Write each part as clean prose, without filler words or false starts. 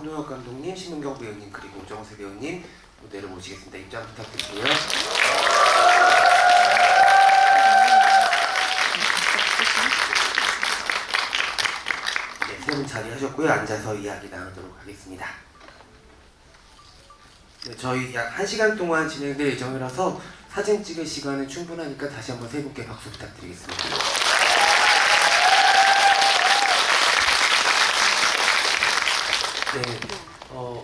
황동혁 감독님, 심은경 배우님 그리고 오정세 배우님 무대를 모시겠습니다. 입장 부탁드리고요. 네, 세 분 자리하셨고요. 앉아서 이야기 나누도록 하겠습니다. 네, 저희 약 1시간 동안 진행될 예정이라서 사진 찍을 시간은 충분하니까 다시 한번 세 분께 박수 부탁드리겠습니다. 네,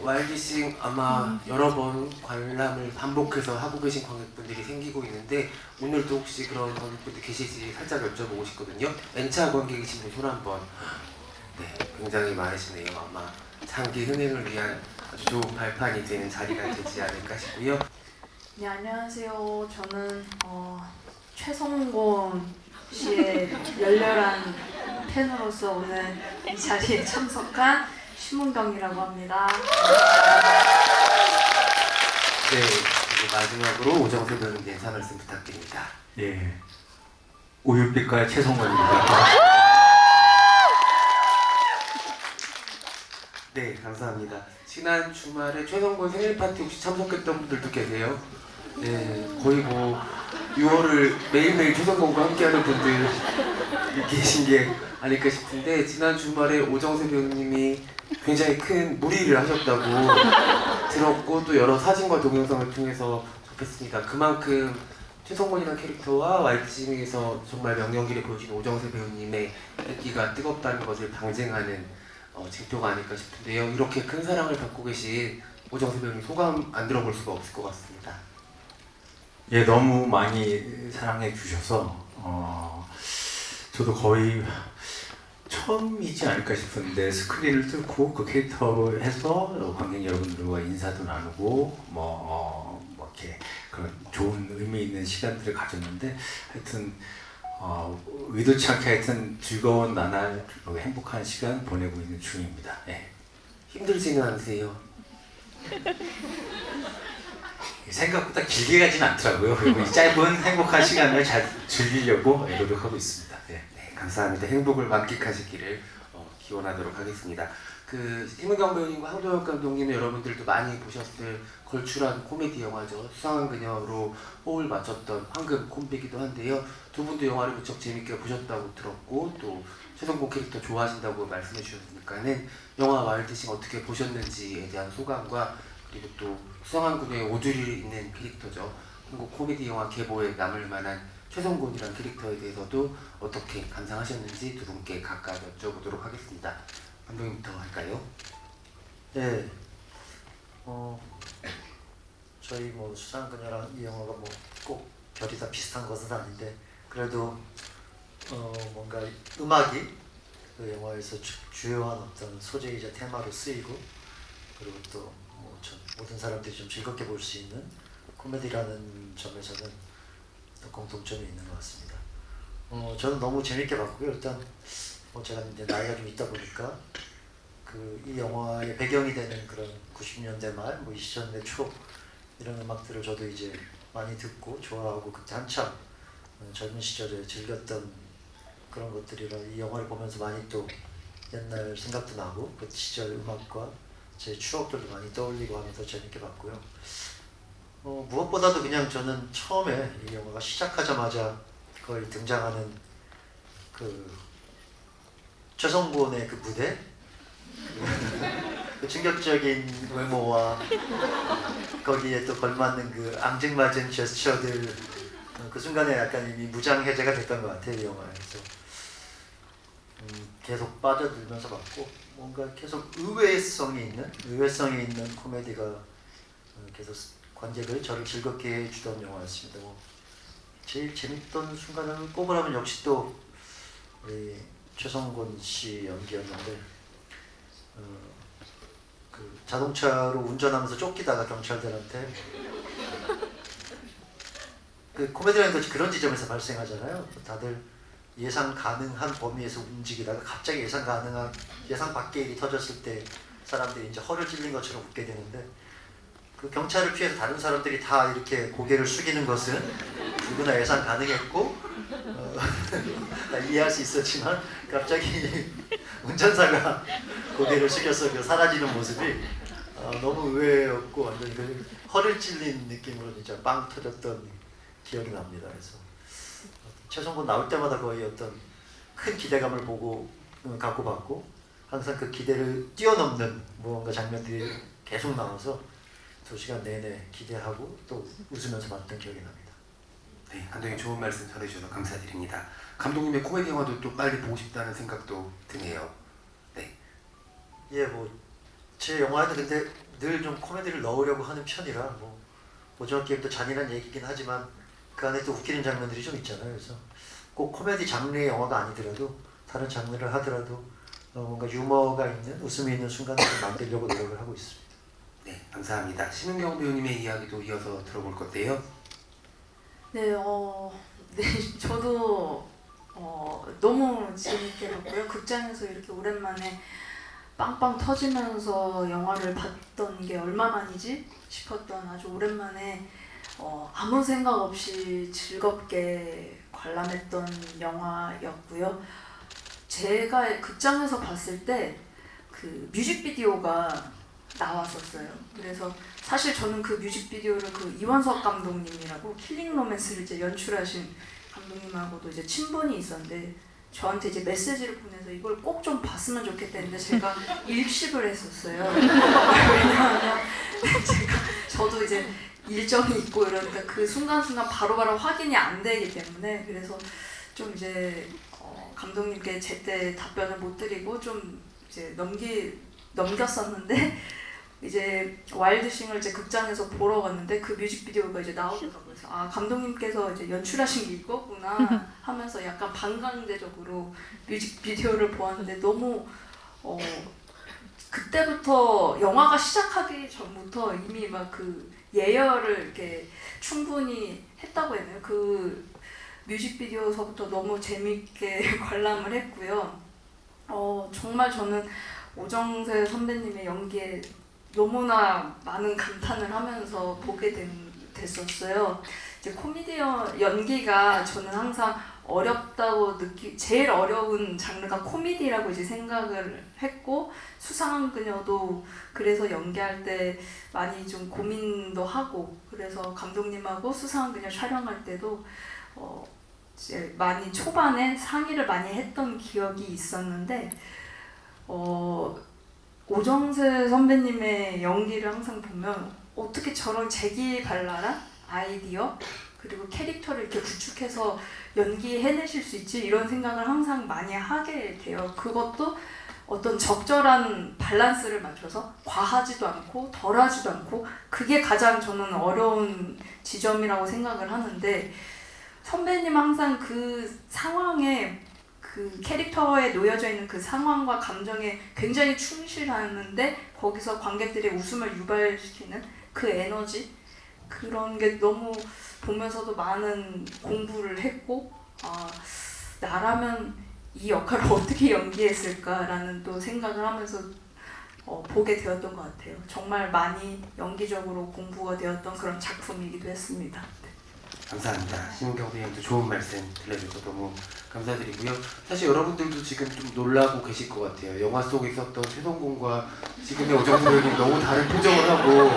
와일드싱 아마 여러 번 관람을 반복해서 하고 계신 관객분들이 생기고 있는데 오늘도 혹시 그런 관객분들 계실지 살짝 여쭤보고 싶거든요. N차 관객이신 분 손 한번. 네, 굉장히 많으시네요. 아마 장기 흥행을 위한 아주 좋은 발판이 되는 자리가 되지 않을까 싶고요. 네, 안녕하세요. 저는 최성곤 씨의 열렬한 팬으로서 오늘 이 자리에 참석한 심은경이라고 합니다. 네, 이제 마지막으로 오정세 배우님 인사 말씀 부탁드립니다. 예, 우유빛깔 최성원입니다. 네, 감사합니다. 지난 주말에 최성곤 생일 파티 혹시 참석했던 분들도 계세요? 네, 거의 뭐 6월을 매일매일 최성곤과 함께하는 분들 계신 게 아닐까 싶은데 지난 주말에 오정세 배우님이 굉장히 큰 무리를 하셨다고 들었고 또 여러 사진과 동영상을 통해서 접했습니다. 그만큼 최성곤이라는 캐릭터와 와일드싱에서 정말 명연기를 보여주신 오정세 배우님의 인기가 뜨겁다는 것을 방증하는 징표가 아닐까 싶은데요. 이렇게 큰 사랑을 받고 계신 오정세 배우님 소감 안 들어볼 수가 없을 것 같습니다. 예, 너무 많이 사랑해 주셔서 저도 거의 처음이지 않을까 싶은데 스크린을 뚫고 그 캐릭터로 해서 관객 여러분들과 인사도 나누고 뭐 이렇게 그런 좋은 의미 있는 시간들을 가졌는데 하여튼 의도치 않게 하여튼 즐거운 나날 행복한 시간 보내고 있는 중입니다. 예. 힘들지는 않으세요? 생각보다 길게 가진 않더라고요. 그리고 이 짧은 행복한 시간을 잘 즐기려고 노력하고 있습니다. 네. 네, 감사합니다. 행복을 만끽하시기를 기원하도록 하겠습니다. 그 심은경 배우님과 황동혁 감독님은 여러분들도 많이 보셨을 걸출한 코미디 영화죠. 수상한 그녀로 호흡을 맞췄던 황금 콤비이기도 한데요. 두 분도 영화를 무척 재밌게 보셨다고 들었고 또 최성곤 캐릭터 좋아하신다고 말씀해 주셨으니까는 영화 와일드싱 어떻게 보셨는지에 대한 소감과 그리고 또 수상한 그녀의 오드리 있는 캐릭터죠. 한국 코미디 영화 계보에 남을 만한 최성곤이라는 캐릭터에 대해서도 어떻게 감상하셨는지 두 분께 각각 여쭤보도록 하겠습니다. 감독님부터 할까요? 네, 저희 뭐 수상한 그녀랑 이 영화가 뭐 꼭 결이 다 비슷한 것은 아닌데 그래도 뭔가 음악이 그 영화에서 주요한 어떤 소재이자 테마로 쓰이고 그리고 또 뭐 모든 사람들이 좀 즐겁게 볼 수 있는 코미디라는 점에서는 또 공통점이 있는 것 같습니다. 저는 너무 재밌게 봤고요. 일단 제가 이제 나이가 좀 있다 보니까 이 영화의 배경이 되는 그런 90년대 말, 뭐 2000년대 초 이런 음악들을 저도 이제 많이 듣고 좋아하고 그때 한참 젊은 시절에 즐겼던 그런 것들이라 이 영화를 보면서 많이 또 옛날 생각도 나고 그 시절 음악과 제 추억들도 많이 떠올리고 하면서 재밌게 봤고요. 무엇보다도 그냥 저는 처음에 이 영화가 시작하자마자 거의 등장하는 그 최성곤의 그 무대 그 충격적인 외모와 거기에 또 걸맞는 그 앙증맞은 제스처들 그 순간에 약간 이미 무장해제가 됐던 것 같아요. 이 영화에서 계속 빠져들면서 봤고 뭔가 계속 의외성이 있는 코미디가 계속 관객을 저를 즐겁게 해주던 영화였습니다. 제일 재밌던 순간을 꼽으라면 역시 또 우리 최성곤 씨 연기였는데 그 자동차로 운전하면서 쫓기다가 경찰들한테 그 코미디라는 것이 그런 지점에서 발생하잖아요. 다들 예상 가능한 범위에서 움직이다가 갑자기 예상 밖의 일이 터졌을 때 사람들이 이제 허를 찔린 것처럼 웃게 되는데 그 경찰을 피해서 다른 사람들이 다 이렇게 고개를 숙이는 것은 누구나 예상 가능했고 다 이해할 수 있었지만 갑자기 운전사가 고개를 숙여서 그 사라지는 모습이 너무 의외였고 완전히 그 허를 찔린 느낌으로 진짜 빵 터졌던 기억이 납니다. 그래서 최성곤 나올 때마다 거의 어떤 큰 기대감을 갖고 봤고 항상 그 기대를 뛰어넘는 무언가 장면들이 계속 나와서 2시간 내내 기대하고 또 웃으면서 봤던 기억이 납니다. 네, 감독님 좋은 말씀 전해주셔서 감사드립니다. 감독님의 코미디 영화도 또 빨리 보고 싶다는 생각도 드네요. 네. 예, 뭐 제 영화에도 근데 늘 좀 코미디를 넣으려고 하는 편이라 뭐 오징어 게임도 잔인한 얘기긴 하지만 그 안에 또 웃기는 장면들이 좀 있잖아요. 그래서 꼭 코미디 장르의 영화가 아니더라도 다른 장르를 하더라도 뭔가 유머가 있는 웃음이 있는 순간들을 만들려고 노력을 하고 있습니다. 네, 감사합니다. 심은경 배우님의 이야기도 이어서 들어볼 건데요. 네, 네, 저도 너무 재밌게 봤고요. 극장에서 이렇게 오랜만에 빵빵 터지면서 영화를 봤던 게 얼마만이지 싶었던 아주 오랜만에 아무 생각 없이 즐겁게 관람했던 영화였고요. 제가 극장에서 봤을 때 그 뮤직비디오가 나왔었어요. 그래서 사실 저는 그 뮤직비디오를 그 이원석 감독님이라고 킬링 로맨스를 이제 연출하신 감독님하고도 이제 친분이 있었는데 저한테 이제 메시지를 보내서 이걸 꼭 좀 봤으면 좋겠다는데 제가 일십을 했었어요. 왜냐하면 저도 이제 일정이 있고 이러니까 그 순간순간 바로바로 확인이 안 되기 때문에 그래서 좀 이제 감독님께 제때 답변을 못 드리고 좀 이제 넘겼었는데 이제 와일드싱을 이제 극장에서 보러 갔는데 그 뮤직비디오가 이제 나오더라고요. 그래서 아 감독님께서 이제 연출하신 게 이거구나 하면서 약간 반강제적으로 뮤직비디오를 보았는데 너무 그때부터 영화가 시작하기 전부터 이미 막 그 예열을 이렇게 충분히 했다고 해야 되나요? 그 뮤직비디오서부터 너무 재밌게 관람을 했고요. 정말 저는 오정세 선배님의 연기에 너무나 많은 감탄을 하면서 보게 됐었어요. 이제 코미디언 연기가 저는 항상 어렵다고 제일 어려운 장르가 코미디라고 이제 생각을 했고 수상한 그녀도 그래서 연기할 때 많이 좀 고민도 하고 그래서 감독님하고 수상한 그녀 촬영할 때도 이제 많이 초반에 상의를 많이 했던 기억이 있었는데 오정세 선배님의 연기를 항상 보면 어떻게 저런 재기발랄한 아이디어 그리고 캐릭터를 이렇게 구축해서 연기해내실 수 있지 이런 생각을 항상 많이 하게 돼요. 그것도 어떤 적절한 밸런스를 맞춰서 과하지도 않고 덜하지도 않고 그게 가장 저는 어려운 지점이라고 생각을 하는데 선배님 항상 그 상황에 그 캐릭터에 놓여져 있는 그 상황과 감정에 굉장히 충실하는데 거기서 관객들의 웃음을 유발시키는 그 에너지 그런 게 너무 보면서도 많은 공부를 했고 나라면 이 역할을 어떻게 연기했을까라는 또 생각을 하면서 보게 되었던 것 같아요. 정말 많이 연기적으로 공부가 되었던 그런 작품이기도 했습니다. 감사합니다. 심은경 배우님도 좋은 말씀 들려주셔서 너무 감사드리고요. 사실 여러분들도 지금 좀 놀라고 계실 것 같아요. 영화 속에 있었던 최성곤과 지금의 오정세 배우님 너무 다른 표정을 하고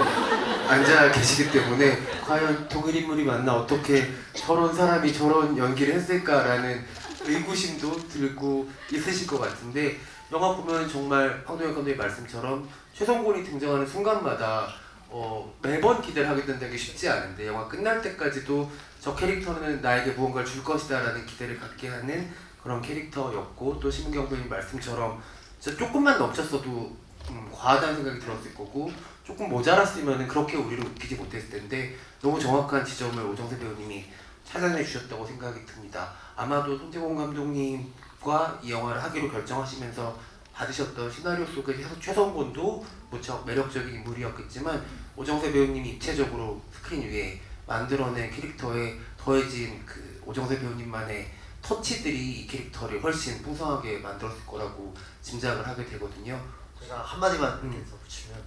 앉아 계시기 때문에 과연 동일 인물이 맞나 어떻게 저런 사람이 저런 연기를 했을까라는 의구심도 들고 있으실 것 같은데 영화 보면 정말 황동혁 감독의 말씀처럼 최성곤이 등장하는 순간마다 매번 기대를 하게 된다는 게 쉽지 않은데 영화 끝날 때까지도 저 캐릭터는 나에게 무언가를 줄 것이다 라는 기대를 갖게 하는 그런 캐릭터였고 또 심은경 배우님 말씀처럼 진짜 조금만 넘쳤어도 과하다는 생각이 들었을 거고 조금 모자랐으면 그렇게 우리를 웃기지 못했을 텐데 너무 정확한 지점을 오정세 배우님이 찾아내 주셨다고 생각이 듭니다. 아마도 손재공 감독님과 이 영화를 하기로 결정하시면서 받으셨던 시나리오 속의 최성곤도 무척 매력적인 인물이었겠지만 오정세 배우님이 입체적으로 스크린 위에 만들어낸 캐릭터에 더해진 그 오정세 배우님만의 터치들이 이 캐릭터를 훨씬 풍성하게 만들었을 거라고 짐작을 하게 되거든요. 제가 한마디만 이렇게 더 붙이면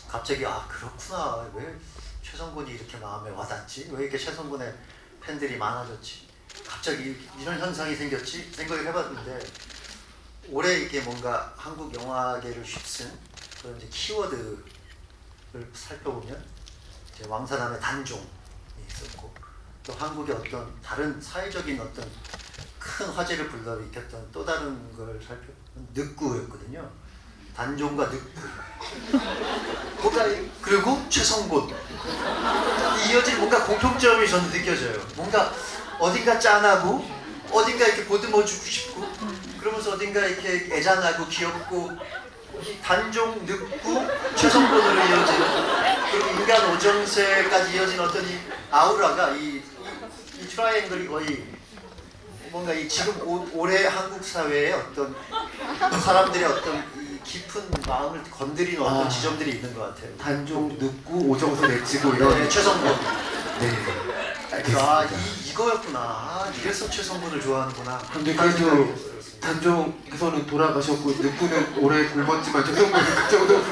갑자기 그렇구나 왜 최성곤이 이렇게 마음에 와닿지 왜 이렇게 최성곤의 팬들이 많아졌지 갑자기 이런 현상이 생겼지 생각을 해봤는데 올해 이렇게 뭔가 한국 영화계를 휩쓴 그런 이제 키워드를 살펴보면 이제 왕사람의 단종이 있었고, 또 한국의 어떤 다른 사회적인 어떤 큰 화제를 불러일으켰던 또 다른 걸 살펴보면 늑구였거든요. 단종과 늑구. 뭔가 그리고 최성곤. 이어진 뭔가 공통점이 저는 느껴져요. 뭔가 어딘가 짠하고 어딘가 이렇게 보듬어주고 싶고 그러면서 어딘가 이렇게 애잔하고 귀엽고 이 단종, 늑구, 최성곤으로 이어지는 그리고 인간 오정세까지 이어진 어떤 이 아우라가 이 트라이앵글이 거의 뭔가 이 지금 올해 한국 사회의 어떤 사람들의 어떤 이 깊은 마음을 건드리는 어떤 지점들이 있는 것 같아요. 단종, 늑구, 오정세 내치고 이런. 네, 최성곤. 네. 아, 이거였구나. 아, 이래서 최성곤을 좋아하는구나. 근데 그래도 단종에서는 돌아가셨고 늑구는 오래 굶었지만 최성곤은 그 정도.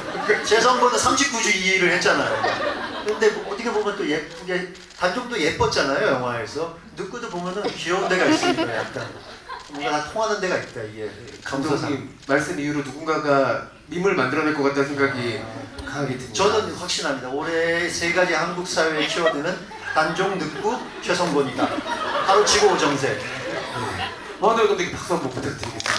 최성곤은 39주 이의를 했잖아요. 근데 뭐 어떻게 보면 또 예쁘게 단종도 예뻤잖아요 영화에서. 늑구도 보면은 귀여운 데가 있으니까 약간 뭔가 다 통하는 데가 있다 이게 감사상. 감독님 말씀 이후로 누군가가 밈을 만들어낼 것 같다는 생각이 강하게 듭니다. 저는 확신합니다. 올해 세 가지 한국 사회의 키워드는 단종, 늑구, 최성곤이다. 바로 지고 오정세. 네, 근데 박수 한번 부탁드리겠습니다.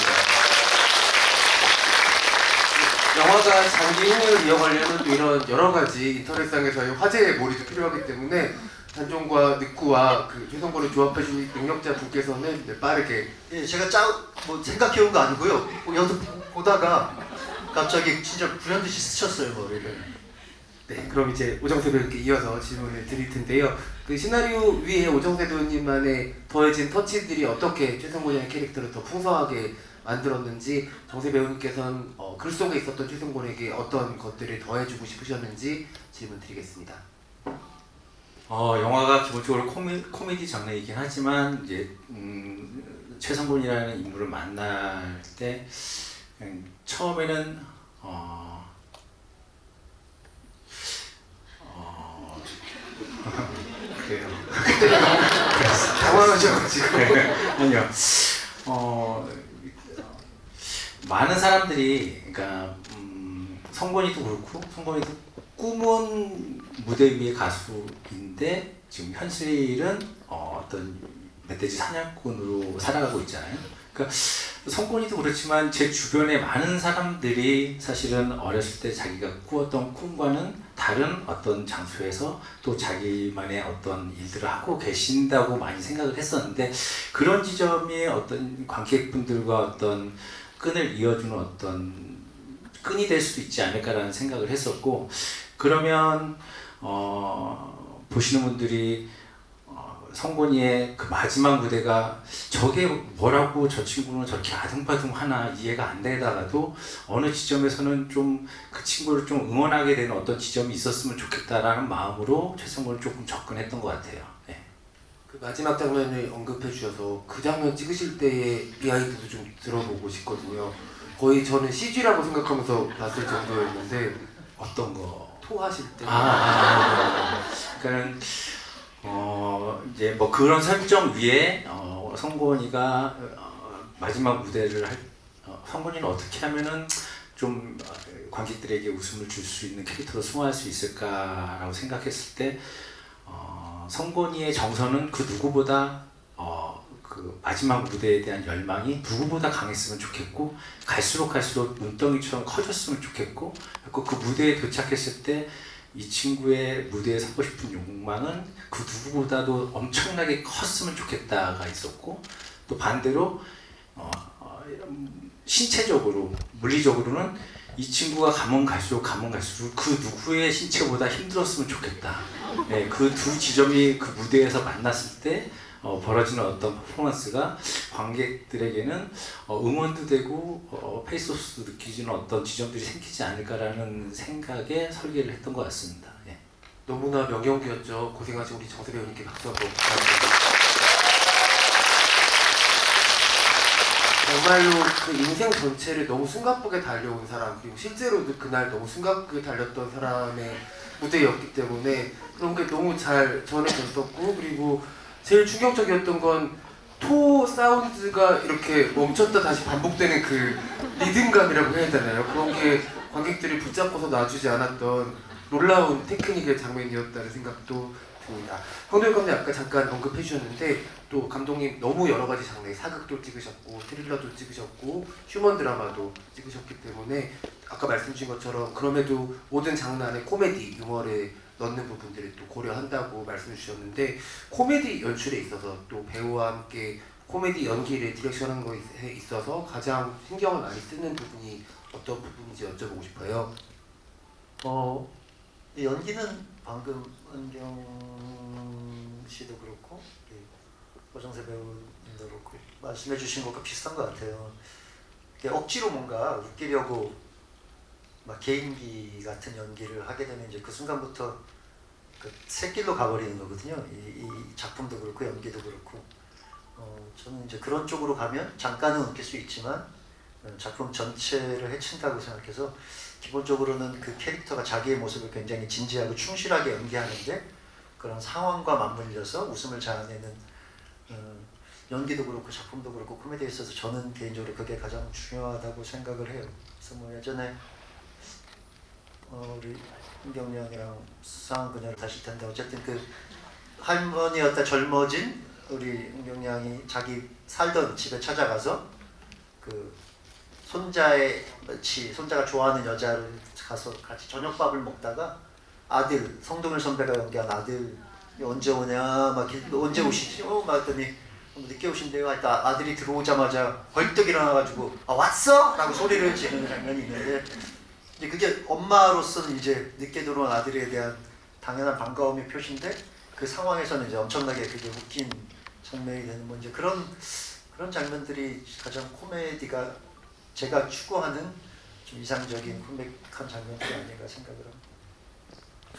영화가 장기 흥행을 이어가려면 또 이런 여러 가지 인터넷상에서의 화제의 몰입이 필요하기 때문에 단종과 늑구와 그 최성곤을 조합해주신 능력자 분께서는 네, 빠르게. 예, 제가 뭐 생각해온 거 아니고요. 여기서 보다가 갑자기 진짜 불현듯이 스쳤어요 머리를. 네, 그럼 이제 오정세 배우께 이어서 질문을 드릴 텐데요. 그 시나리오 위에 오정세 배우님만의 더해진 터치들이 어떻게 최성곤이라는 캐릭터를 더 풍성하게 만들었는지, 정세 배우님께서는 글 속에 있었던 최성곤에게 어떤 것들을 더해주고 싶으셨는지 질문 드리겠습니다. 영화가 기본적으로 코미디 장르이긴 하지만 이제 최성곤이라는 인물을 만날 때 처음에는 그래요. 당황하셔가지고. 아니요. 많은 사람들이 그러니까 성곤이도 그렇고 성곤이도 꿈은 무대 위의 가수인데 지금 현실은 어떤 멧돼지 사냥꾼으로 살아가고 있잖아요. 그러니까 성곤이도 그렇지만 제 주변에 많은 사람들이 사실은 어렸을 때 자기가 꾸었던 꿈과는 다른 어떤 장소에서 또 자기만의 어떤 일들을 하고 계신다고 많이 생각을 했었는데, 그런 지점이 어떤 관객분들과 어떤 끈을 이어주는 어떤 끈이 될 수도 있지 않을까라는 생각을 했었고, 그러면 보시는 분들이 성곤이의 그 마지막 무대가 저게 뭐라고 저 친구는 저렇게 아둥바둥하나 이해가 안 되다가도 어느 지점에서는 좀 그 친구를 좀 응원하게 되는 어떤 지점이 있었으면 좋겠다라는 마음으로 최성곤을 조금 접근했던 것 같아요. 네. 그 마지막 장면을 언급해 주셔서 그 장면 찍으실 때의 비하인드도 좀 들어보고 싶거든요. 거의 저는 CG라고 생각하면서 봤을 정도였는데. 어떤 거? 토하실 때. 그러니까는 이제 뭐 그런 설정 위에 성곤이가 마지막 무대를 할 성곤이는 어떻게 하면은 좀 관객들에게 웃음을 줄 수 있는 캐릭터로 승화할 수 있을까라고 생각했을 때 성곤이의 정서는 그 누구보다 그 마지막 무대에 대한 열망이 누구보다 강했으면 좋겠고, 갈수록 눈덩이처럼 커졌으면 좋겠고, 그 무대에 도착했을 때 이 친구의 무대에 서고 싶은 욕망은 그 누구보다도 엄청나게 컸으면 좋겠다가 있었고, 또 반대로 신체적으로 물리적으로는 이 친구가 가면 갈수록 그 누구의 신체보다 힘들었으면 좋겠다. 네, 그 두 지점이 그 무대에서 만났을 때 벌어지는 어떤 퍼포먼스가 관객들에게는 응원도 되고 페이소스도 느끼지는 어떤 지점들이 생기지 않을까라는 생각에 설계를 했던 것 같습니다. 예. 너무나 명연기였죠. 고생하신 우리 정세 배우님께 박수 한번 부탁드립니다. 정말로 그 인생 전체를 너무 숨가쁘게 달려온 사람, 그리고 실제로도 그날 너무 숨가쁘게 달렸던 사람의 무대였기 때문에 그런 게 너무 잘 전해졌었고, 그리고 제일 충격적이었던 건 토 사운드가 이렇게 멈췄다 다시 반복되는 그 리듬감이라고 해야 되나요? 그런 게 관객들이 붙잡고서 놔주지 않았던 놀라운 테크닉의 장면이었다는 생각도 듭니다. 황도현 감독님 아까 잠깐 언급해 주셨는데 또 감독님 너무 여러 가지 장르의 사극도 찍으셨고 트릴러도 찍으셨고 휴먼 드라마도 찍으셨기 때문에 아까 말씀 주신 것처럼 그럼에도 모든 장르 안에 코미디, 유머를 넣는 부분들을 또 고려한다고 말씀 주셨는데 코미디 연출에 있어서 또 배우와 함께 코미디 연기를 디렉션한 거에 있어서 가장 신경을 많이 쓰는 부분이 어떤 부분인지 여쭤보고 싶어요. 이 연기는 방금 은경 씨도 그렇고 오정세 배우님도 그렇고 말씀해 주신 것과 비슷한 것 같아요. 억지로 뭔가 웃기려고 막 개인기 같은 연기를 하게 되면 이제 그 순간부터 그 새길로 가버리는 거거든요. 이 작품도 그렇고 연기도 그렇고 저는 이제 그런 쪽으로 가면 잠깐은 웃길 수 있지만 작품 전체를 해친다고 생각해서 기본적으로는 그 캐릭터가 자기의 모습을 굉장히 진지하고 충실하게 연기하는데 그런 상황과 맞물려서 웃음을 자아내는 연기도 그렇고 작품도 그렇고 코미디에 있어서 저는 개인적으로 그게 가장 중요하다고 생각을 해요. 그래서 뭐 예전에 우리 은경이 형이랑 수상한 그녀를 다실 텐데 어쨌든 그 할머니였다 젊어진 우리 은경이 형이 자기 살던 집에 찾아가서 그 손자가 좋아하는 여자를 가서 같이 저녁밥을 먹다가 아들 성동일 선배가 연기한 아들 언제 오냐 막 언제 오시지? 막 했더니 늦게 오신대요. 하여튼 아들이 들어오자마자 벌떡 일어나가지고 왔어? 라고 소리를 지르는 장면이 있는데 이제 그게 엄마로서는 이제 늦게 들어온 아들에 대한 당연한 반가움의 표시인데 그 상황에서는 이제 엄청나게 그게 웃긴 장면이 되는 뭐 이제 그런 장면들이 가장 코미디가 제가 추구하는 좀 이상적인 코믹한 장면들이 아닌가 생각을 합니다.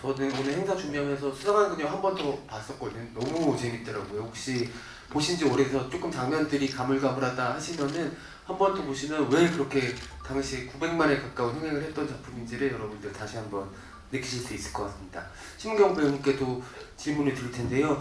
저는 오늘 행사 준비하면서 수상한 그녀 한 번 더 봤었거든요. 너무 재밌더라고요. 혹시 보신 지 오래돼서 조금 장면들이 가물가물하다 하시면은 한 번 더 보시면 왜 그렇게 당시 900만에 가까운 흥행을 했던 작품인지를 여러분들 다시 한번 느끼실 수 있을 것 같습니다. 심은경 배우님께도 질문을 드릴 텐데요.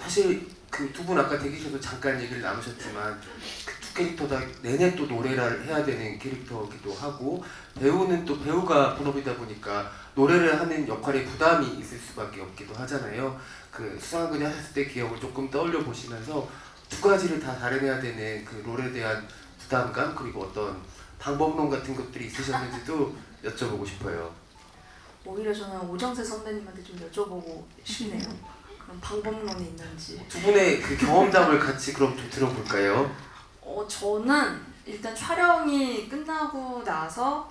사실 그 두 분 아까 대기실에서 잠깐 얘기를 나누셨지만 그 두 캐릭터 다 내내 또 노래를 해야 되는 캐릭터이기도 하고 배우는 또 배우가 본업이다 보니까 노래를 하는 역할에 부담이 있을 수밖에 없기도 하잖아요. 그 수상한 그녀 하셨을 때 기억을 조금 떠올려 보시면서 두 가지를 다 잘해내야 되는 그 롤에 대한 부담감 그리고 어떤 방법론 같은 것들이 있으셨는지도 여쭤보고 싶어요. 오히려 저는 오정세 선배님한테 좀 여쭤보고 싶네요. 그런 방법론이 있는지. 두 분의 그 경험담을 같이 그럼 좀 들어볼까요? 저는 일단 촬영이 끝나고 나서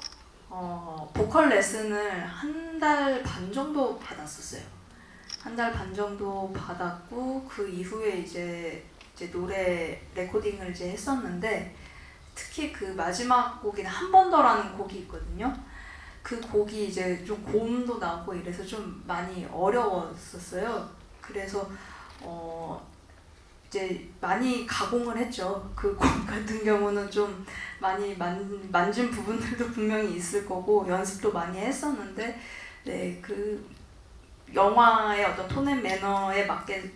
보컬 레슨을 한 달 반 정도 받았었어요. 한 달 반 정도 받았고 그 이후에 이제 노래 레코딩을 이제 했었는데 특히 그 마지막 곡인 한 번 더라는 곡이 있거든요. 그 곡이 이제 좀 고음도 나오고 이래서 좀 많이 어려웠었어요. 그래서 이제 많이 가공을 했죠. 그 곡 같은 경우는 좀 많이 만진 부분들도 분명히 있을 거고 연습도 많이 했었는데 네, 그 영화의 어떤 톤 앤 매너에 맞게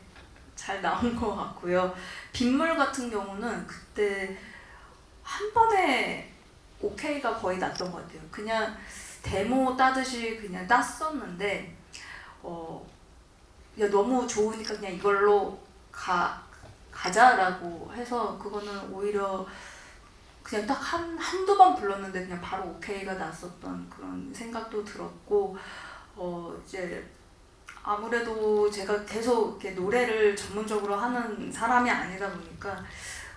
잘 나온 것 같고요. 빗물 같은 경우는 그때 한 번에 오케이가 거의 났던 것 같아요. 그냥 데모 따듯이 그냥 땄었는데 야, 너무 좋으니까 그냥 이걸로 가자라고 해서 그거는 오히려 그냥 딱 한두 번 불렀는데 그냥 바로 오케이가 났었던 그런 생각도 들었고 이제 아무래도 제가 계속 이렇게 노래를 전문적으로 하는 사람이 아니다 보니까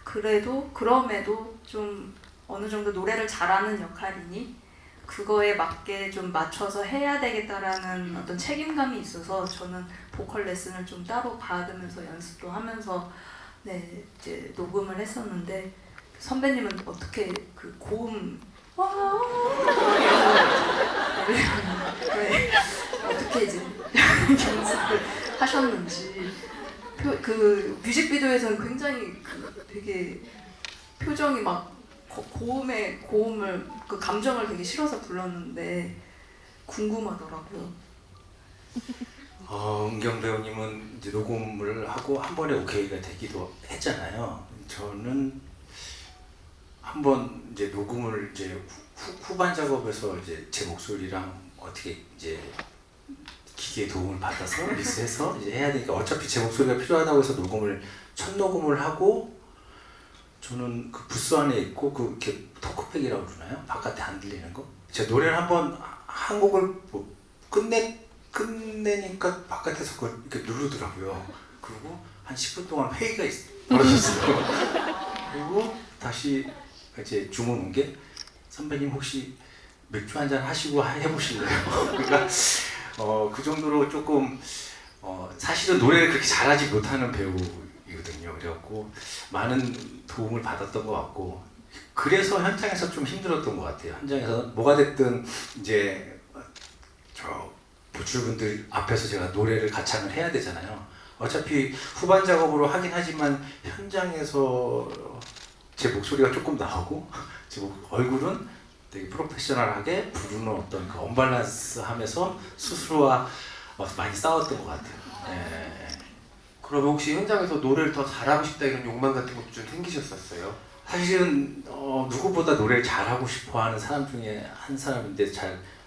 그럼에도 좀 어느 정도 노래를 잘하는 역할이니 그거에 맞게 좀 맞춰서 해야 되겠다라는 어떤 책임감이 있어서 저는 보컬 레슨을 좀 따로 받으면서 연습도 하면서 네, 이제 녹음을 했었는데 선배님은 어떻게 그 고음 네, 어떻게 이제 연습을 하셨는지 그 뮤직비디오에서는 굉장히 되게 표정이 막 고음을 그 감정을 되게 실어서 불렀는데 궁금하더라고요. 은경 배우님은 이제 녹음을 하고 한 번에 오케이가 되기도 했잖아요. 저는 한 번 이제 녹음을 이제 후반 작업에서 이제 제 목소리랑 어떻게 이제 기계의 도움을 받아서 믹스해서 이제 해야 되니까 어차피 제 목소리가 필요하다고 해서 첫 녹음을 하고 저는 그 부스 안에 있고 그 이렇게 토크백이라고 그러나요? 바깥에 안 들리는 거? 제가 노래를 한 곡을 뭐 끝내니까 바깥에서 그걸 이렇게 누르더라고요. 그리고 한 10분 동안 회의가 벌어졌어요. 그리고 다시 이제 주문 온 게 선배님 혹시 맥주 한잔 하시고 해보실래요? 그러니까 그 정도로 조금 사실은 노래를 그렇게 잘하지 못하는 배우이거든요. 그래갖고 많은 도움을 받았던 것 같고 그래서 현장에서 좀 힘들었던 것 같아요. 현장에서 뭐가 됐든 이제 저 보출분들 앞에서 제가 노래를 가창을 해야 되잖아요. 어차피 후반 작업으로 하긴 하지만 현장에서 제 목소리가 조금 나오고 제 얼굴은 되게 프로페셔널하게 부르는 어떤 그 언밸런스 하면서 스스로와 많이 싸웠던 것 같아요. 예. 그러면 혹시 현장에서 노래를 더 잘하고 싶다 이런 욕망 같은 것도 좀 생기셨었어요? 사실은 누구보다 노래를 잘하고 싶어하는 사람 중에 한 사람인데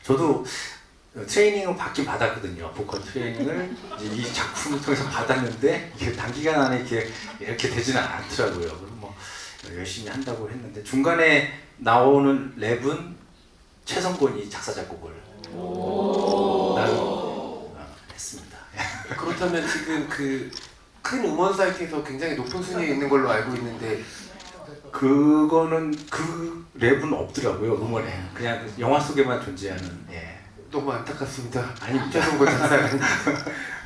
저도 트레이닝을 받긴 받았거든요. 보컬 트레이닝을 이제 이 작품을 통해서 받았는데 이게 단기간 안에 이렇게 되지는 않더라고요. 그럼 뭐 열심히 한다고 했는데 중간에 나오는 랩은 최성곤이 작사 작곡을 했습니다. 그렇다면 지금 그 큰 음원 사이트에서 굉장히 높은 순위에 있는 걸로 알고 있는데 그거는 그 랩은 없더라고요. 음원에 그냥 영화 속에만 존재하는. 예. 너무 안타깝습니다. 아닙니다. 최성곤 작사는.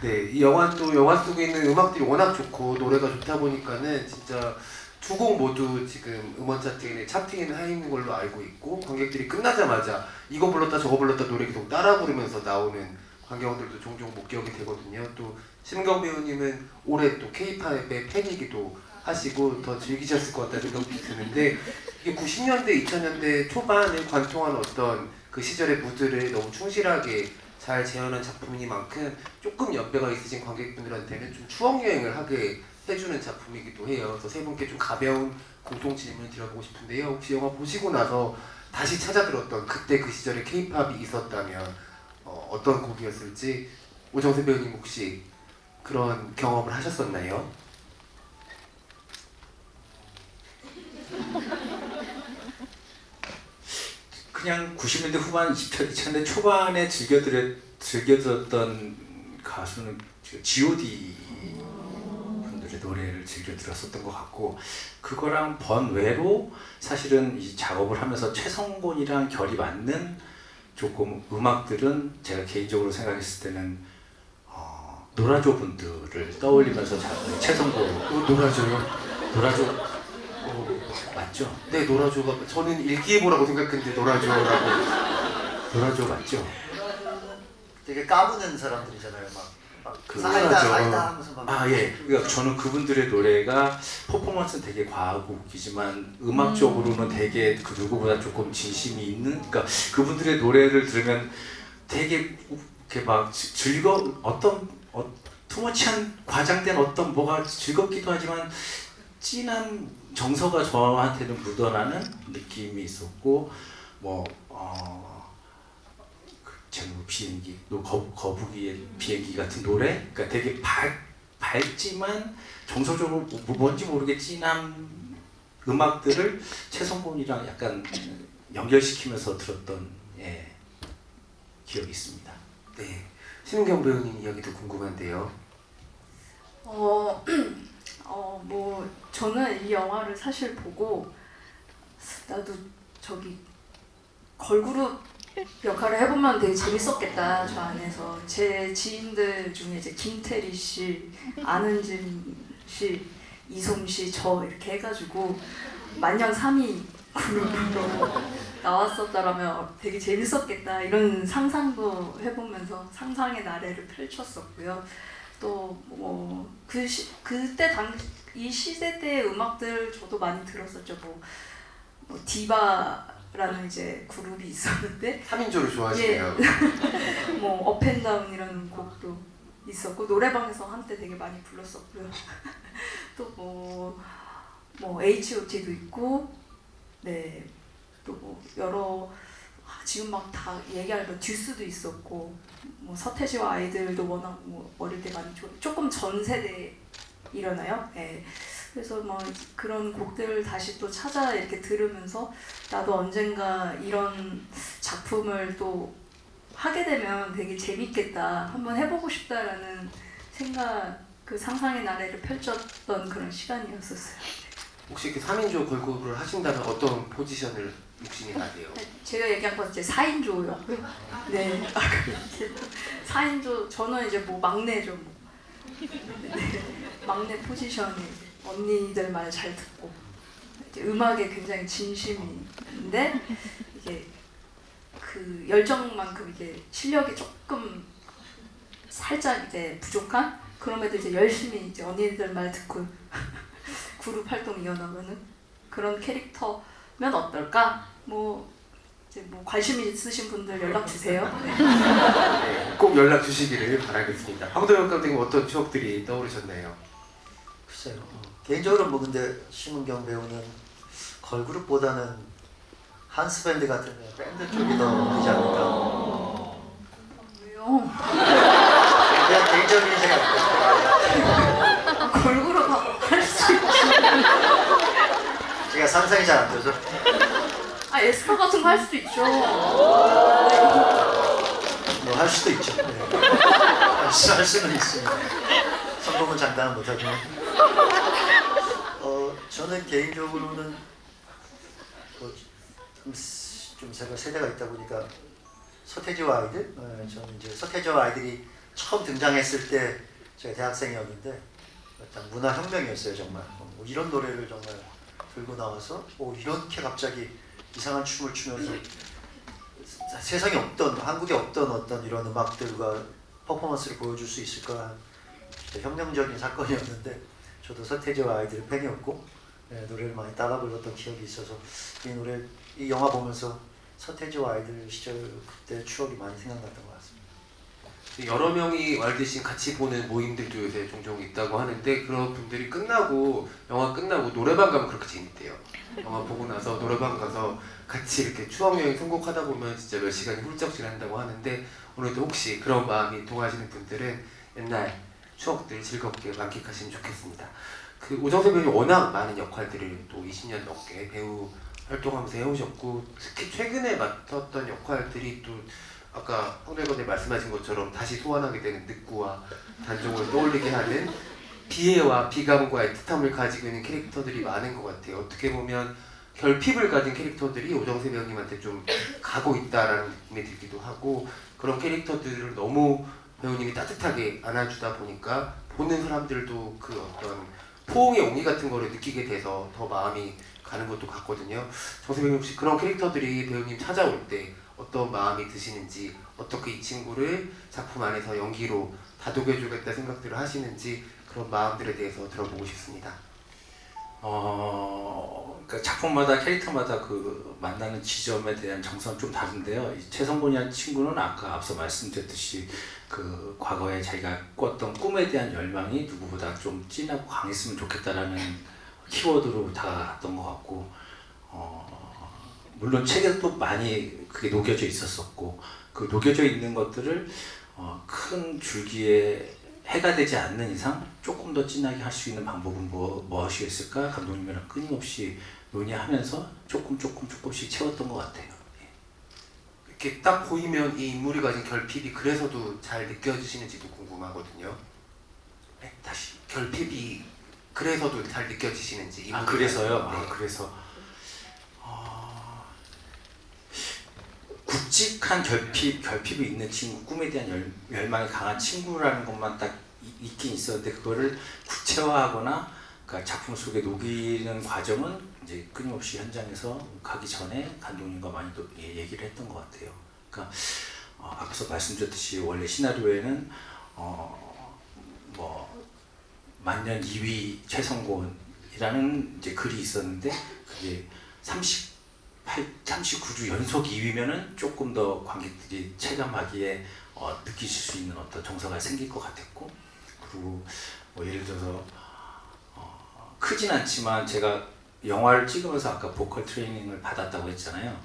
네, 이 영화 속에 있는 음악들이 워낙 좋고 노래가 좋다 보니까는 진짜 두 곡 모두 지금 음원 차트에 차트에는 하 있는 걸로 알고 있고 관객들이 끝나자마자 이거 불렀다 저거 불렀다 노래 계속 따라 부르면서 나오는 관객들도 종종 목격이 되거든요. 또 심경 배우님은 올해 또 K-팝의 팬이기도 하시고 더 즐기셨을 것 같다는 생각이 드는데 이게 90년대, 2000년대 초반을 관통한 어떤 그 시절의 무드를 너무 충실하게 잘 재현한 작품이니만큼 조금 연배가 있으신 관객분들한테는 좀 추억 여행을 하게 해주는 작품이기도 해요. 그래서 세 분께 좀 가벼운 공통 질문을 드려보고 싶은데요. 혹시 영화 보시고 나서 다시 찾아 들었던 그때 그 시절에 K-팝이 있었다면 어떤 곡이었을지 오정세 배우님 혹시 그런 경험을 하셨었나요? 그냥 90년대 후반, 2000년대 초반에 즐겨들었던 가수는 G.O.D 분들의 노래를 즐겨 들었었던 것 같고 그거랑 번외로 사실은 이 작업을 하면서 최성곤이랑 결이 맞는 조금 음악들은 제가 개인적으로 생각했을 때는 노라조 분들을 떠올리면서 최성곤 노라조 맞죠? 네, 노라조가 저는 일기예보라고 생각했는데 노라조 맞죠? 되게 까부는 사람들이잖아요. 그 사이다 하면서 막. 예. 그러니까 저는 그분들의 노래가 퍼포먼스는 되게 과하고 웃기지만 음악적으로는 되게 그 누구보다 조금 진심이 있는. 그러니까 그분들의 노래를 들으면 되게 이렇게 막 투머치한 과장된 어떤 뭐가 즐겁기도 하지만 진한 정서가 저한테는 묻어나는 느낌이 있었고 제목 비행기, 거북이의 비행기 같은 노래, 그러니까 되게 밝지만 정서적으로 뭔지 모르게 진한 음악들을 최성곤이랑 약간 연결시키면서 들었던 기억이 있습니다. 네, 심경 배우님 이야기도 궁금한데요. 뭐 저는 이 영화를 사실 보고 나도 저기 걸그룹 역할을 해보면 되게 재밌었겠다. 저 안에서 제 지인들 중에 이제 김태리 씨, 안은진 씨, 이솜 씨, 저 이렇게 해가지고 만년 3위 그룹으로 나왔었다라면 되게 재밌었겠다 이런 상상도 해보면서 상상의 나래를 펼쳤었고요. 또 뭐 그때 이 시대 때의 음악들 저도 많이 들었었죠. 뭐 디바라는 이제 그룹이 있었는데 3인조를 좋아하시네요. 뭐 업앤다운이라는 곡도 있었고 노래방에서 한때 되게 많이 불렀었고요. 또 뭐 H.O.T도 있고 네 또 뭐 여러 지금 막 다 얘기하면 듀스도 있었고 뭐 서태지와 아이들도 워낙 뭐 어릴 때 많이 조금 전 세대 일어나요. 네. 그래서 뭐 그런 곡들을 다시 또 찾아 이렇게 들으면서 나도 언젠가 이런 작품을 또 하게 되면 되게 재밌겠다, 한번 해보고 싶다라는 생각, 그 상상의 나래를 펼쳤던 그런 시간이었었어요. 혹시 그 3인조 걸그룹을 하신다면 어떤 포지션을 욕심이 나세요? 제가 얘기한 건 이제 4인조였고요. 네. 4인조, 저는 이제 뭐 막내죠. 뭐. 네. 막내 포지션이 언니들 말 잘 듣고 이제 음악에 굉장히 진심인데 이게 그 열정만큼 이게 실력이 조금 살짝 이제 부족한 그럼에도 이제 열심히 이제 언니들 말 듣고 그룹 활동 이어나가는 그런 캐릭터면 어떨까? 뭐 이제 뭐 관심 있으신 분들 연락 주세요. 네. 네, 꼭 연락 주시기를 바라겠습니다. 황도영 감독님 어떤 추억들이 떠오르셨나요? 글쎄요. 개인적으로 뭐 근데 심은경 배우는 걸그룹보다는 한스 밴드 같은 밴드 쪽이 더 어울리지 않을까. 왜요? 그냥 개인적인 생각. 걸그룹 할수 있지. 제가 상상이 잘 안 되죠. 아 에스파 같은 거 할 수도 있죠. 뭐 할 수도 있죠. 네. 할 수는 있습니다. 성공은 장담은 못하지만. 저는 개인적으로는 좀 제가 세대가 있다 보니까 서태지와 아이들, 저는 이제 서태지와 아이들이 처음 등장했을 때 제가 대학생이었는데 문화 혁명이었어요 정말. 뭐 이런 노래를 정말 들고 나와서 이렇게 갑자기 이상한 춤을 추면서 세상에 없던, 한국에 없던 어떤 이런 음악들과 퍼포먼스를 보여줄 수 있을까, 진짜 혁명적인 사건이었는데 저도 서태지와 아이들의 팬이었고 노래를 많이 따라 불렀던 기억이 있어서 이 영화 보면서 서태지와 아이들 시절 그때 추억이 많이 생각났던 것 같습니다. 여러 명이 왈드씬 같이 보는 모임들도 요새 종종 있다고 하는데 그런 분들이 영화 끝나고 노래방 가면 그렇게 재밌대요. 영화 보고 나서 노래방 가서 같이 이렇게 추억여행 선곡하다 보면 진짜 몇 시간이 훌쩍 지난다고 하는데 오늘도 혹시 그런 마음이 동하시는 분들은 옛날 추억들 즐겁게 만끽하시면 좋겠습니다. 그 오정세 배우님 워낙 많은 역할들을 또 20년 넘게 배우 활동하면서 해오셨고 특히 최근에 맡았던 역할들이 또 아까 황대건님 말씀하신 것처럼 다시 소환하게 되는 늑구와 단종을 떠올리게 하는 비애와 비감과 애틋함을 가지고 있는 캐릭터들이 많은 것 같아요. 어떻게 보면 결핍을 가진 캐릭터들이 오정세 배우님한테 좀 가고 있다라는 느낌이 들기도 하고 그런 캐릭터들을 너무 배우님이 따뜻하게 안아주다 보니까 보는 사람들도 그 어떤 포옹의 옹의 같은 거를 느끼게 돼서 더 마음이 가는 것도 같거든요. 정세 배우님 혹시 그런 캐릭터들이 배우님 찾아올 때 어떤 마음이 드시는지, 어떻게 이 친구를 작품 안에서 연기로 다독여주겠다 생각들을 하시는지 그런 마음들에 대해서 들어보고 싶습니다. 그러니까 작품마다 캐릭터마다 그 만나는 지점에 대한 정서는 좀 다른데요. 이 최성곤이라는 친구는 아까 앞서 말씀드렸듯이 그 과거에 자기가 꿨던 꿈에 대한 열망이 누구보다 좀 진하고 강했으면 좋겠다라는 키워드로 다가갔던 것 같고, 물론 책에도 많이 그게 녹여져 있었었고, 그 녹여져 있는 것들을 큰 줄기에 해가 되지 않는 이상 조금 더 진하게 할 수 있는 방법은 무엇이었을까? 감독님이랑 끊임없이 논의하면서 조금씩 채웠던 것 같아요. 이렇게 딱 보이면 이 인물이 가진 결핍이 그래서도 잘 느껴지시는지도 궁금하거든요. 네, 다시 결핍이 그래서도 잘 느껴지시는지. 그래서요? 네. 그래서 굵직한 결핍이 있는 친구, 꿈에 대한 열망이 강한 친구라는 것만 딱 있긴 있었는데 그거를 구체화하거나 그러니까 작품 속에 녹이는 과정은 이제 끊임없이 현장에서 가기 전에 감독님과 많이 또 얘기를 했던 것 같아요. 그러니까 앞서 말씀드렸듯이 원래 시나리오에는 뭐 만년 2위 최성곤이라는 이제 글이 있었는데 그게 39주 연속 2위면은 조금 더 관객들이 체감하기에 느끼실 수 있는 어떤 정서가 생길 것 같았고, 그리고 뭐 예를 들어서 크진 않지만 제가 영화를 찍으면서 아까 보컬 트레이닝을 받았다고 했잖아요.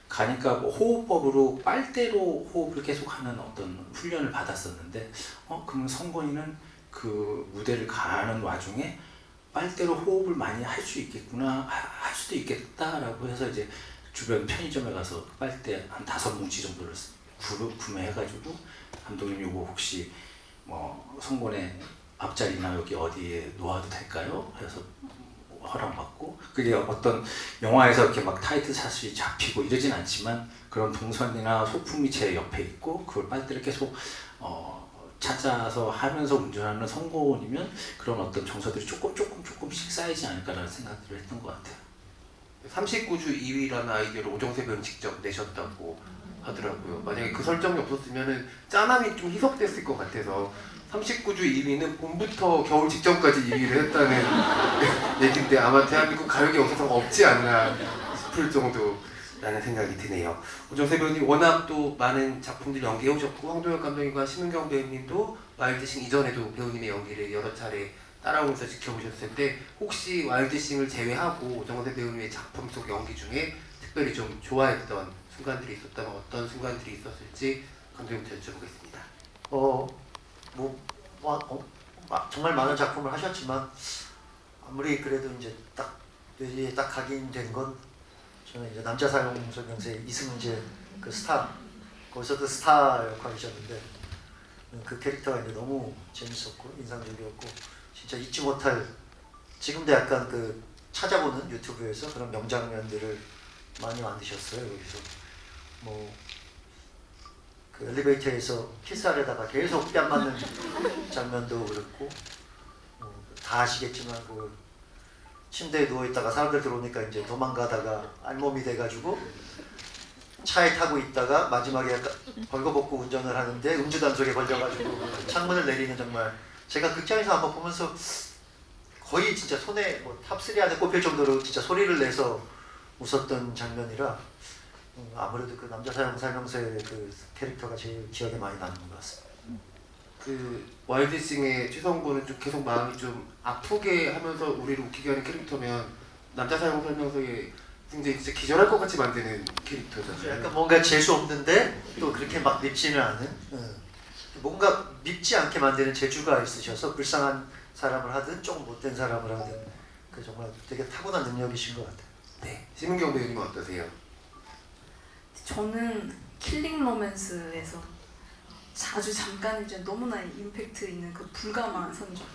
가니까 뭐 호흡법으로 빨대로 호흡을 계속하는 어떤 훈련을 받았었는데, 그러면 성곤이는 그 무대를 가는 와중에 빨대로 호흡을 많이 할 수 있겠구나, 할 수도 있겠다라고 해서 이제 주변 편의점에 가서 빨대 한 5뭉치 정도를 구매해가지고 감독님 이거 혹시 뭐 성곤의 앞자리나 여기 어디에 놓아도 될까요? 해서 허락받고, 그게 어떤 영화에서 이렇게 막 타이트 샷이 잡히고 이러진 않지만 그런 동선이나 소품이 제 옆에 있고 그걸 빨대를 계속 찾아서 하면서 운전하는 성곤이면 그런 어떤 정서들이 조금씩 쌓이지 않을까라는 생각들을 했던 것 같아요. 39주 2위라는 아이디어를 오정세 배우는 직접 내셨다고 하더라고요. 만약에 그 설정이 없었으면 짠함이 좀 희석됐을 것 같아서 39주 2위는 봄부터 겨울 직전까지 2위를 했다는 얘기인데 아마 대한민국 가요계 역사상 없지 않나 싶을 정도라는 생각이 드네요. 오정세 배우님 워낙 또 많은 작품들 연기해 오셨고 황도혁 감독님과 심은경 배우님도 와일드싱 이전에도 배우님의 연기를 여러 차례 따라오면서 지켜보셨을 때 혹시 와일드싱을 제외하고 오정세 배우님의 작품 속 연기 중에 특별히 좀 좋아했던 순간들이 있었다면 어떤 순간들이 있었을지 감독님께 여쭤보겠습니다. 정말 많은 작품을 하셨지만 아무리 그래도 이제 딱 뇌리에 딱 각인된 건 저는 이제 남자 사용 설명서의 이승재 그 스타, 거기서도 스타 역할이셨는데 그 캐릭터가 이제 너무 재밌었고 인상적이었고 진짜 잊지 못할, 지금도 약간 그 찾아보는 유튜브에서 그런 명장면들을 많이 만드셨어요. 여기서 뭐 그 엘리베이터에서 키스하려다가 계속 뺨 맞는 장면도 그렇고, 다 아시겠지만 그 침대에 누워있다가 사람들 들어오니까 이제 도망가다가 알몸이 돼가지고 차에 타고 있다가 마지막에 약간 벌거벗고 운전을 하는데 음주 단속에 걸려가지고 창문을 내리는, 정말 제가 극장에서 한번 보면서 거의 진짜 손에 뭐 탑3 안에 꼽힐 정도로 진짜 소리를 내서 웃었던 장면이라 아무래도 그 남자 사용 설명서의 그 캐릭터가 제일 기억에 많이 남는 것 같습니다. 그 와일드싱의 최성곤은 좀 계속 마음이 좀 아프게 하면서 우리를 웃기게 하는 캐릭터면 남자 사용 설명서에 굉장히 진짜 기절할 것 같이 만드는 캐릭터잖아요. 약간 뭔가 재수 없는데 또 그렇게 막 밉지는 않은, 뭔가 밉지 않게 만드는 재주가 있으셔서 불쌍한 사람을 하든 조금 못된 사람을 하든 그 정말 되게 타고난 능력이신 것 같아요. 네, 심은경 배우님은 어떠세요? 저는 킬링 로맨스에서 아주 잠깐 이제 너무나 임팩트 있는 그 불가마한 선정.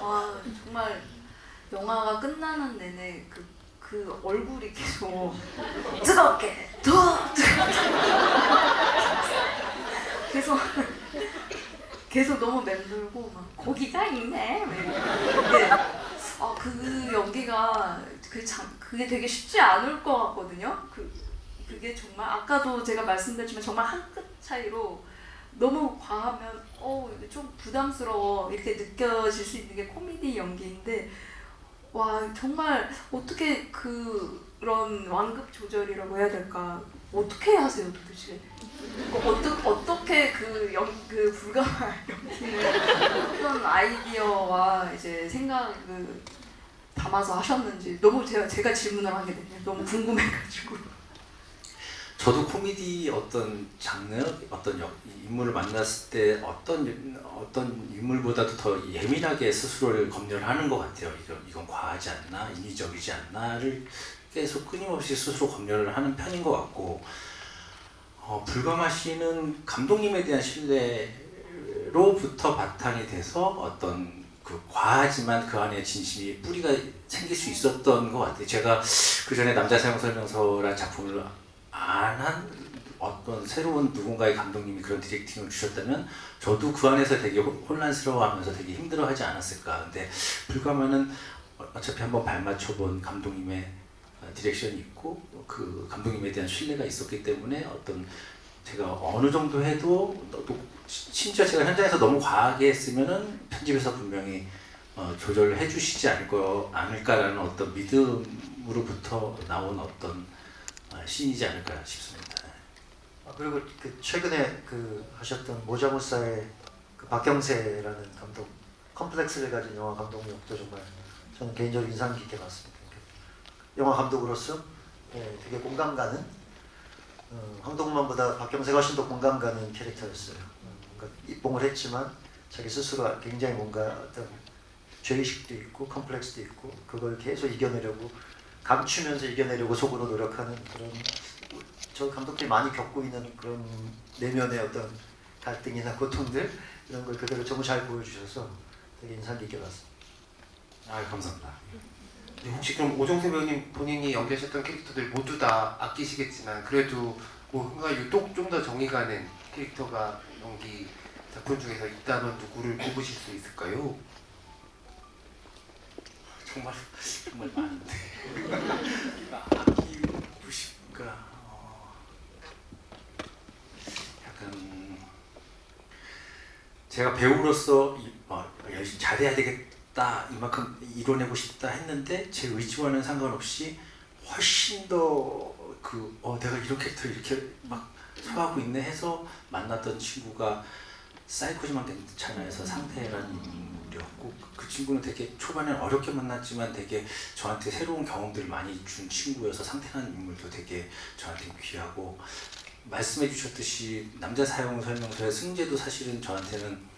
와 정말 영화가 끝나는 내내 그 얼굴이 계속 뜨겁게 더 계속 너무 맴돌고 막 거기가 있네. 근데 그 연기가 그게 되게 쉽지 않을 것 같거든요. 그게 정말 아까도 제가 말씀드렸지만 정말 한 끗 차이로 너무 과하면 이게 좀 부담스러워 이렇게 느껴질 수 있는 게 코미디 연기인데, 와 정말 어떻게 그런 완급 조절이라고 해야 될까, 어떻게 하세요 도대체? 어떻게 그 불가마한 연기를 어떤 아이디어와 이제 생각을 담아서 하셨는지 너무 제가 질문을 하게 되네요. 너무 궁금해가지고. 저도 코미디 어떤 장르, 어떤 인물을 만났을 때 어떤 인물보다도 더 예민하게 스스로를 검열하는 것 같아요. 이건 과하지 않나, 인위적이지 않나를 계속 끊임없이 스스로 검열을 하는 편인 것 같고, 불가마 씨는 감독님에 대한 신뢰로부터 바탕이 돼서 어떤 그 과하지만 그 안에 진심이 뿌리가 생길 수 있었던 것 같아요. 제가 그 전에 남자 사용 설명서라는 작품을 안 한 어떤 새로운 누군가의 감독님이 그런 디렉팅을 주셨다면 저도 그 안에서 되게 혼란스러워하면서 되게 힘들어하지 않았을까. 근데 불가마는 어차피 한번 발맞춰본 감독님의 디렉션이 있고 그 감독님에 대한 신뢰가 있었기 때문에 어떤 제가 어느 정도 해도 또 심지어 제가 현장에서 너무 과하게 했으면은 편집에서 분명히 조절을 해주시지 않을까라는 어떤 믿음으로부터 나온 어떤 신이지 않을까 싶습니다. 그리고 그 최근에 그 하셨던 모자무사의 그 박경세라는 감독, 컴플렉스를 가진 영화 감독력도 정말 저는 개인적으로 인상 깊게 봤습니다. 영화 감독으로서 되게 공감 가는, 황동만보다 박경세가 훨씬 더 공감 가는 캐릭터였어요. 뭔가 입봉을 했지만 자기 스스로 굉장히 뭔가 어떤 죄의식도 있고 컴플렉스도 있고 그걸 계속 이겨내려고, 감추면서 이겨내려고 속으로 노력하는 그런, 저 감독들이 많이 겪고 있는 그런 내면의 어떤 갈등이나 고통들, 이런 걸 그대로 정말 잘 보여주셔서 되게 인상 깊게 봤습니다. 아, 감사합니다. 네, 혹시 그럼 오정세 배우님 본인이 연기하셨던 캐릭터들 모두 다 아끼시겠지만 그래도 뭔가 유독 좀 더 정이 가는 캐릭터가 연기 작품 중에서 있다면 누구를 꼽으실 수 있을까요? 정말 많은데 아끼고 싶을까? 약간 제가 배우로서 열심히 잘해야 되겠다, 이만큼 이뤄내고 싶다 했는데 제 의지와는 상관없이 훨씬 더 내가 이런 캐릭터 이렇게 막 소화하고 있네 해서 만났던 친구가 사이코지만 괜찮아에서 상태라는 인물이었고, 그 친구는 되게 초반에는 어렵게 만났지만 되게 저한테 새로운 경험들을 많이 준 친구여서 상태라는 인물도 되게 저한테 귀하고, 말씀해 주셨듯이 남자 사용 설명서의 승재도 사실은 저한테는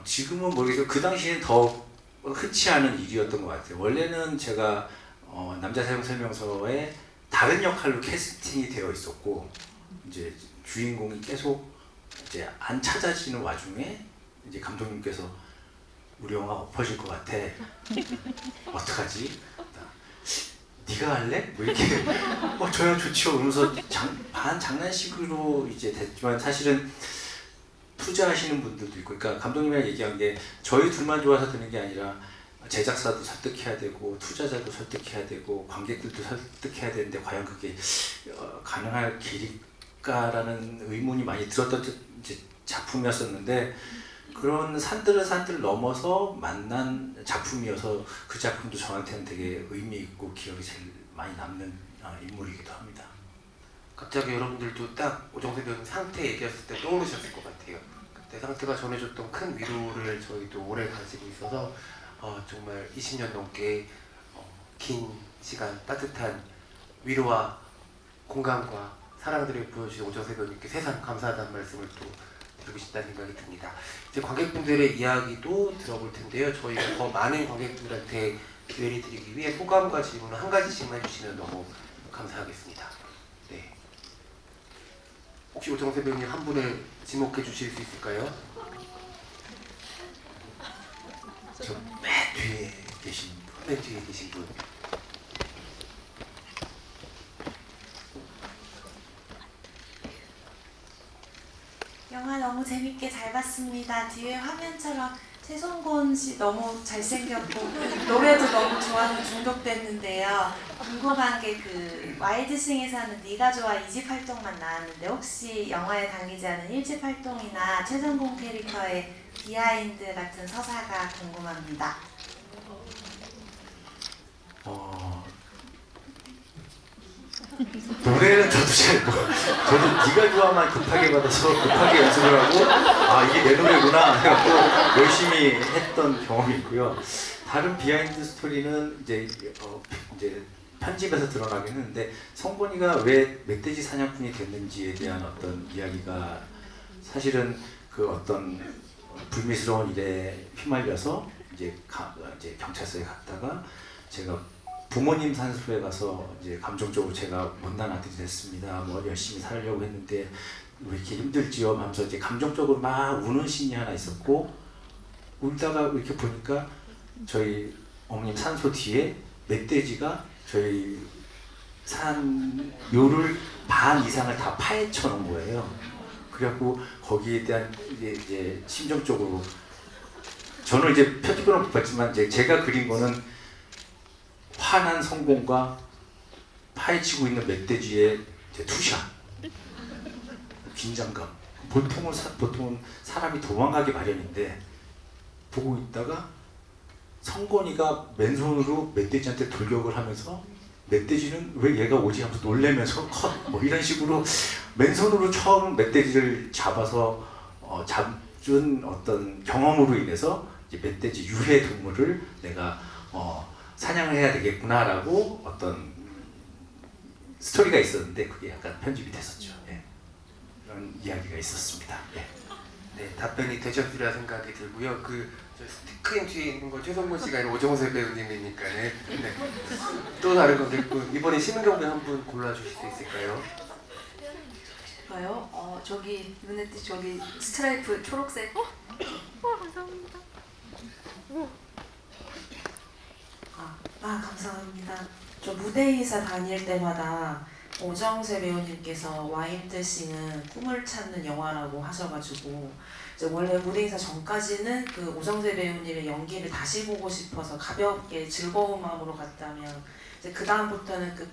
지금은 모르겠어요. 그 당시에는 더 흔치 않은 일이었던 것 같아요. 원래는 제가 남자 사용 설명서에 다른 역할로 캐스팅이 되어 있었고, 이제 주인공이 계속 이제 안 찾아지는 와중에 이제 감독님께서 우리 영화 엎어질 것 같아. 어떡하지? 네가 할래? 뭐 이렇게 저야 좋죠. 그러면서 반 장난식으로 이제 됐지만 사실은 투자하시는 분들도 있고, 그러니까 감독님이랑 얘기한 게 저희 둘만 좋아서 되는 게 아니라 제작사도 설득해야 되고 투자자도 설득해야 되고 관객들도 설득해야 되는데 과연 그게 가능할 길일까라는 의문이 많이 들었던 이제 작품이었었는데, 그런 산들을 넘어서 만난 작품이어서 그 작품도 저한테는 되게 의미 있고 기억이 제일 많이 남는 인물이기도 합니다. 갑자기 여러분들도 딱 오정세 배우님 상태 얘기했을 때 떠오르셨을 것 같아요. 그때 상태가 전해줬던 큰 위로를 저희도 오래 가지고 있어서 정말 20년 넘게 긴 시간 따뜻한 위로와 공감과 사랑들을 보여주신 오정세 배우님께 세상 감사하다는 말씀을 또 드리고 싶다는 생각이 듭니다. 이제 관객분들의 이야기도 들어볼 텐데요. 저희가 더 많은 관객분들한테 기회를 드리기 위해 소감과 질문을 한 가지씩만 해주시면 너무 감사하겠습니다. 네. 혹시 오정세 배우님 한 분을 지목해 주실 수 있을까요? 저 맨 뒤에 계신 분. 맨 뒤에 계신 분. 영화 너무 재밌게 잘 봤습니다. 뒤에 화면처럼 최성곤 씨 너무 잘생겼고 노래도 너무 좋아서 중독됐는데요. 궁금한 게 그 와일드싱에서는 네가 좋아 2집 활동만 나왔는데 혹시 영화에 담기지 않은 1집 활동이나 최성곤 캐릭터의 비하인드 같은 서사가 궁금합니다. 노래는 저도 잘 저도 네가 좋아만 급하게 받아서 급하게 연습을 하고 이게 내 노래구나 해갖고 열심히 했던 경험이 있고요. 다른 비하인드 스토리는 이제 편집에서 드러나긴 했는데, 성곤이가 왜 멧돼지 사냥꾼이 됐는지에 대한 어떤 이야기가 사실은 그 어떤 불미스러운 일에 휘말려서 이제 경찰서에 갔다가 제가 부모님 산소에 가서 이제 감정적으로 제가 못난 아들이 됐습니다. 뭐 열심히 살려고 했는데 왜 이렇게 힘들지요? 하면서 이제 감정적으로 막 우는 씬이 하나 있었고, 울다가 이렇게 보니까 저희 어머님 산소 뒤에 멧돼지가 저희 산요를 반 이상을 다 파헤쳐 놓은 거예요. 그래갖고 거기에 대한 이제 심정적으로 저는 이제 편집본은 못 봤지만 이제 제가 그린 거는 화난 성공과 파헤치고 있는 멧돼지의 투샷, 긴장감. 보통은 사람이 도망가기 마련인데 보고 있다가 성곤이가 맨손으로 멧돼지한테 돌격을 하면서 멧돼지는 왜 얘가 오지 하면서 놀래면서 컷 뭐 이런 식으로 맨손으로 처음 멧돼지를 잡아서 잡은 어떤 경험으로 인해서 이제 멧돼지 유해 동물을 내가 사냥을 해야 되겠구나라고 어떤 스토리가 있었는데 그게 약간 편집이 됐었죠. 예. 그런 이야기가 있었습니다. 예. 네, 답변이 되셨으리라 생각이 들고요. 저 스크린 뒤에 있는 건 최성곤 씨가 아니라 오정세 배우님이니까 네. 또 다른 거겠고 이번에 심은경 배우 한 분 골라주실 수 있을까요? 가요? 저기 눈에 띄 저기 스트라이프 초록색. 감사합니다. 감사합니다. 저 무대이사 다닐 때마다 오정세 배우님께서 와임드 씨는 꿈을 찾는 영화라고 하셔가지고 이제 원래 무대이사 전까지는 그 오정세 배우님의 연기를 다시 보고 싶어서 가볍게 즐거운 마음으로 갔다면 이제 그 다음부터는 그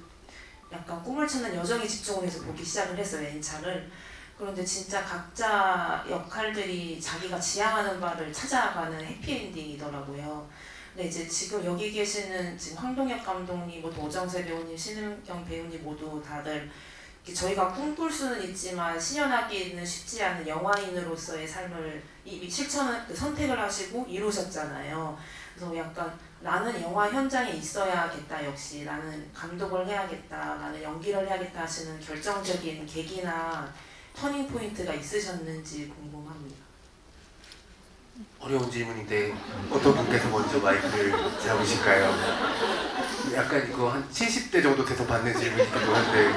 약간 꿈을 찾는 여정에 집중을 해서 보기 시작을 했어요, N차를. 그런데 진짜 각자 역할들이 자기가 지향하는 바를 찾아가는 해피엔딩이더라고요. 근데 이제 지금 여기 계시는 지금 황동혁 감독님, 오정세 배우님, 심은경 배우님 모두 다들 저희가 꿈꿀 수는 있지만 실현하기는 쉽지 않은 영화인으로서의 삶을 실천을 선택을 하시고 이루셨잖아요. 그래서 약간 나는 영화 현장에 있어야겠다, 역시 나는 감독을 해야겠다, 나는 연기를 해야겠다 하시는 결정적인 계기나 터닝 포인트가 있으셨는지 궁금합니다. 어려운 질문인데 어떤 분께서 먼저 마이크를 잡으실까요? 약간 이거 한 70대 정도 돼서 받는 질문이기도 한데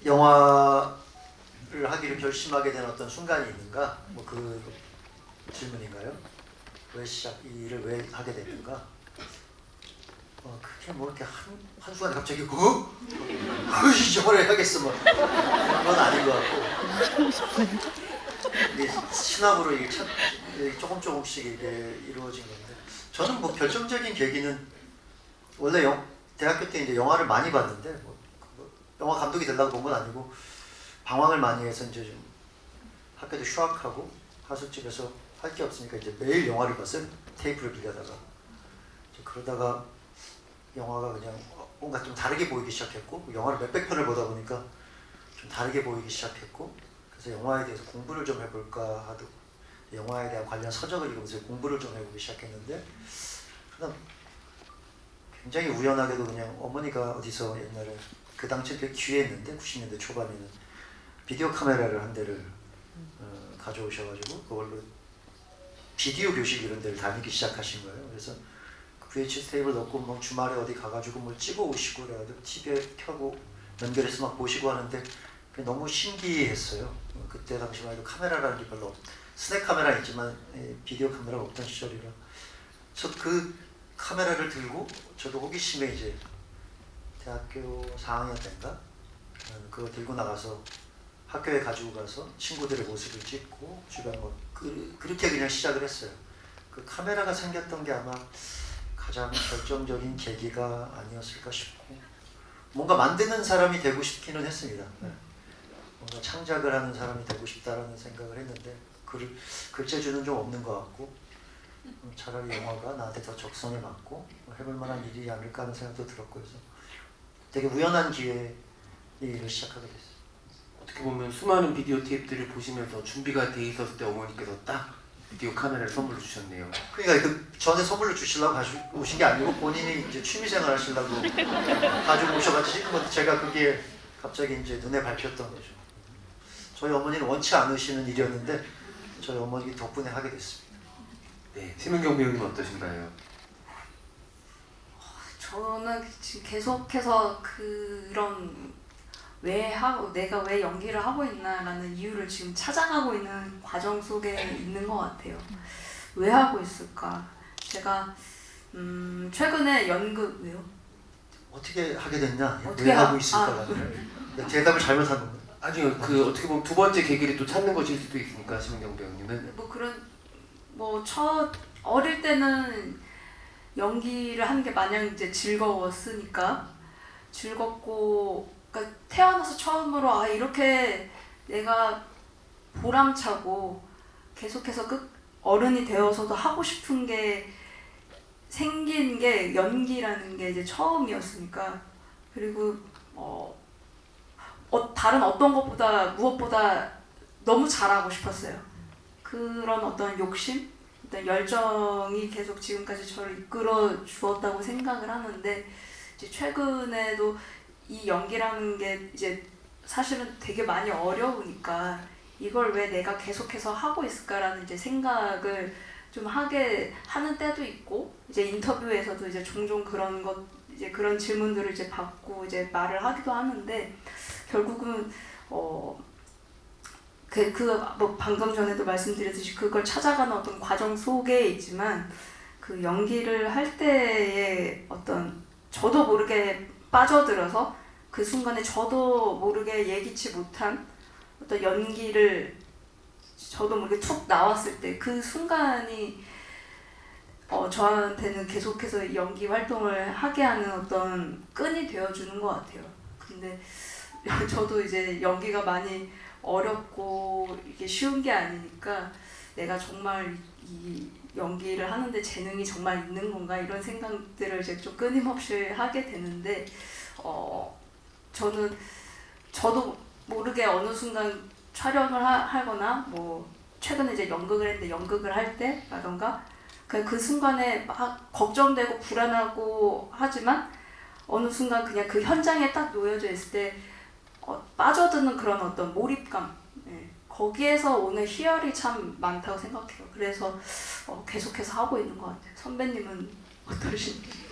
영화를 하기를 결심하게 된 어떤 순간이 있는가? 뭐 그 질문인가요? 왜 일을 왜 하게 됐는가? 그게 뭐 이렇게 한순간에 갑자기 영화를 해야겠어 뭐 그건 아닌 것 같고 이게 신압으로 이게 조금씩 이게 이루어진 건데 저는 뭐 결정적인 계기는 원래 대학교 때 이제 영화를 많이 봤는데 뭐 영화 감독이 되려고 본 건 아니고 방황을 많이 해서 이제 좀 학교도 휴학하고 하숙집에서 할 게 없으니까 이제 매일 영화를 봤어요. 테이프를 빌려다가 그러다가 영화가 그냥 뭔가 좀 다르게 보이기 시작했고 영화를 몇백 편을 보다 보니까 좀 다르게 보이기 시작했고 그래서 영화에 대해서 공부를 좀 해볼까 하도 영화에 대한 관련 서적을 읽으면서 공부를 좀 해보기 시작했는데 그다음 굉장히 우연하게도 그냥 어머니가 어디서 옛날에 그 당시 꽤 귀했는데 90년대 초반에는 비디오 카메라를 한 대를 가져오셔가지고 그걸로 비디오 교실 이런 데를 다니기 시작하신 거예요. 그래서 VHS 테이블 넣고 뭐 주말에 어디 가가지고 뭘 찍어 오시고 그래가지고 TV에 켜고 연결해서 막 보시고 하는데 그게 너무 신기했어요. 그때 당시만 해도 카메라라는 게 별로 스냅 카메라 있지만 비디오 카메라가 없던 시절이라 그래서 그 카메라를 들고 저도 호기심에 이제 대학교 4학년 때인가 그거 들고 나가서 학교에 가지고 가서 친구들의 모습을 찍고 주변 뭐 그렇게 그냥 시작을 했어요. 그 카메라가 생겼던 게 아마 가장 결정적인 계기가 아니었을까 싶고 뭔가 만드는 사람이 되고 싶기는 했습니다. 뭔가 창작을 하는 사람이 되고 싶다라는 생각을 했는데 글재주는 좀 없는 것 같고 차라리 영화가 나한테 더 적성에 맞고 해볼 만한 일이 아닐까 하는 생각도 들었고 그래서 되게 우연한 기회에 이 일을 시작하게 됐어요. 어떻게 보면 수많은 비디오 테이프들을 보시면서 준비가 돼 있었을 때 어머니께서 딱 비디오 카메라를 선물로 주셨네요. 그러니까 그 전에 선물로 주시려고 가지고 오신 게 아니고 본인이 이제 취미생활 하시려고 가지고 오셔가지고 찍은 건데 제가 그게 갑자기 이제 눈에 밟혔던 거죠. 저희 어머니는 원치 않으시는 일이었는데 저희 어머니 덕분에 하게 됐습니다. 네, 심은경 배우님 어떠신가요? 저는 지금 계속해서 그런 내가 왜 연기를 하고 있나라는 이유를 지금 찾아가고 있는 과정 속에 있는 것 같아요. 왜 하고 있을까? 제가 최근에 왜요? 어떻게 하게 됐냐? 어떻게 왜 하고 있을까? 대답을 잘못한 건가요? 아니요, 어떻게 보면 두 번째 계기를 또 찾는 것일 수도 있으니까 심은경 배우님은 어릴 때는 연기를 하는 게 마냥 이제 즐거웠으니까 즐겁고 그러니까 태어나서 처음으로 이렇게 내가 보람차고 계속해서 어른이 되어서도 하고 싶은 게 생긴 게 연기라는 게 이제 처음이었으니까 그리고 다른 어떤 것보다 무엇보다 너무 잘하고 싶었어요. 그런 어떤 욕심, 어떤 열정이 계속 지금까지 저를 이끌어 주었다고 생각을 하는데 이제 최근에도 이 연기라는 게 이제 사실은 되게 많이 어려우니까 이걸 왜 내가 계속해서 하고 있을까라는 이제 생각을 좀 하게 하는 때도 있고 이제 인터뷰에서도 이제 종종 그런 것 이제 그런 질문들을 이제 받고 이제 말을 하기도 하는데 결국은 뭐 방금 전에도 말씀드렸듯이 그걸 찾아가는 어떤 과정 속에 있지만 그 연기를 할 때의 어떤 저도 모르게 빠져들어서 그 순간에 저도 모르게 예기치 못한 어떤 연기를 저도 모르게 툭 나왔을 때 그 순간이 저한테는 계속해서 연기 활동을 하게 하는 어떤 끈이 되어주는 것 같아요. 근데 저도 이제 연기가 많이 어렵고 이게 쉬운 게 아니니까 내가 정말 이 연기를 하는데 재능이 정말 있는 건가 이런 생각들을 이제 좀 끊임없이 하게 되는데 저도 모르게 어느 순간 촬영을 하거나 뭐 최근에 이제 연극을 했는데 연극을 할 때라던가 그 순간에 막 걱정되고 불안하고 하지만 어느 순간 그냥 그 현장에 딱 놓여져 있을 때 빠져드는 그런 어떤 몰입감 거기에서 오는 희열이 참 많다고 생각해요. 그래서 계속해서 하고 있는 것 같아요. 선배님은 어떠신가요?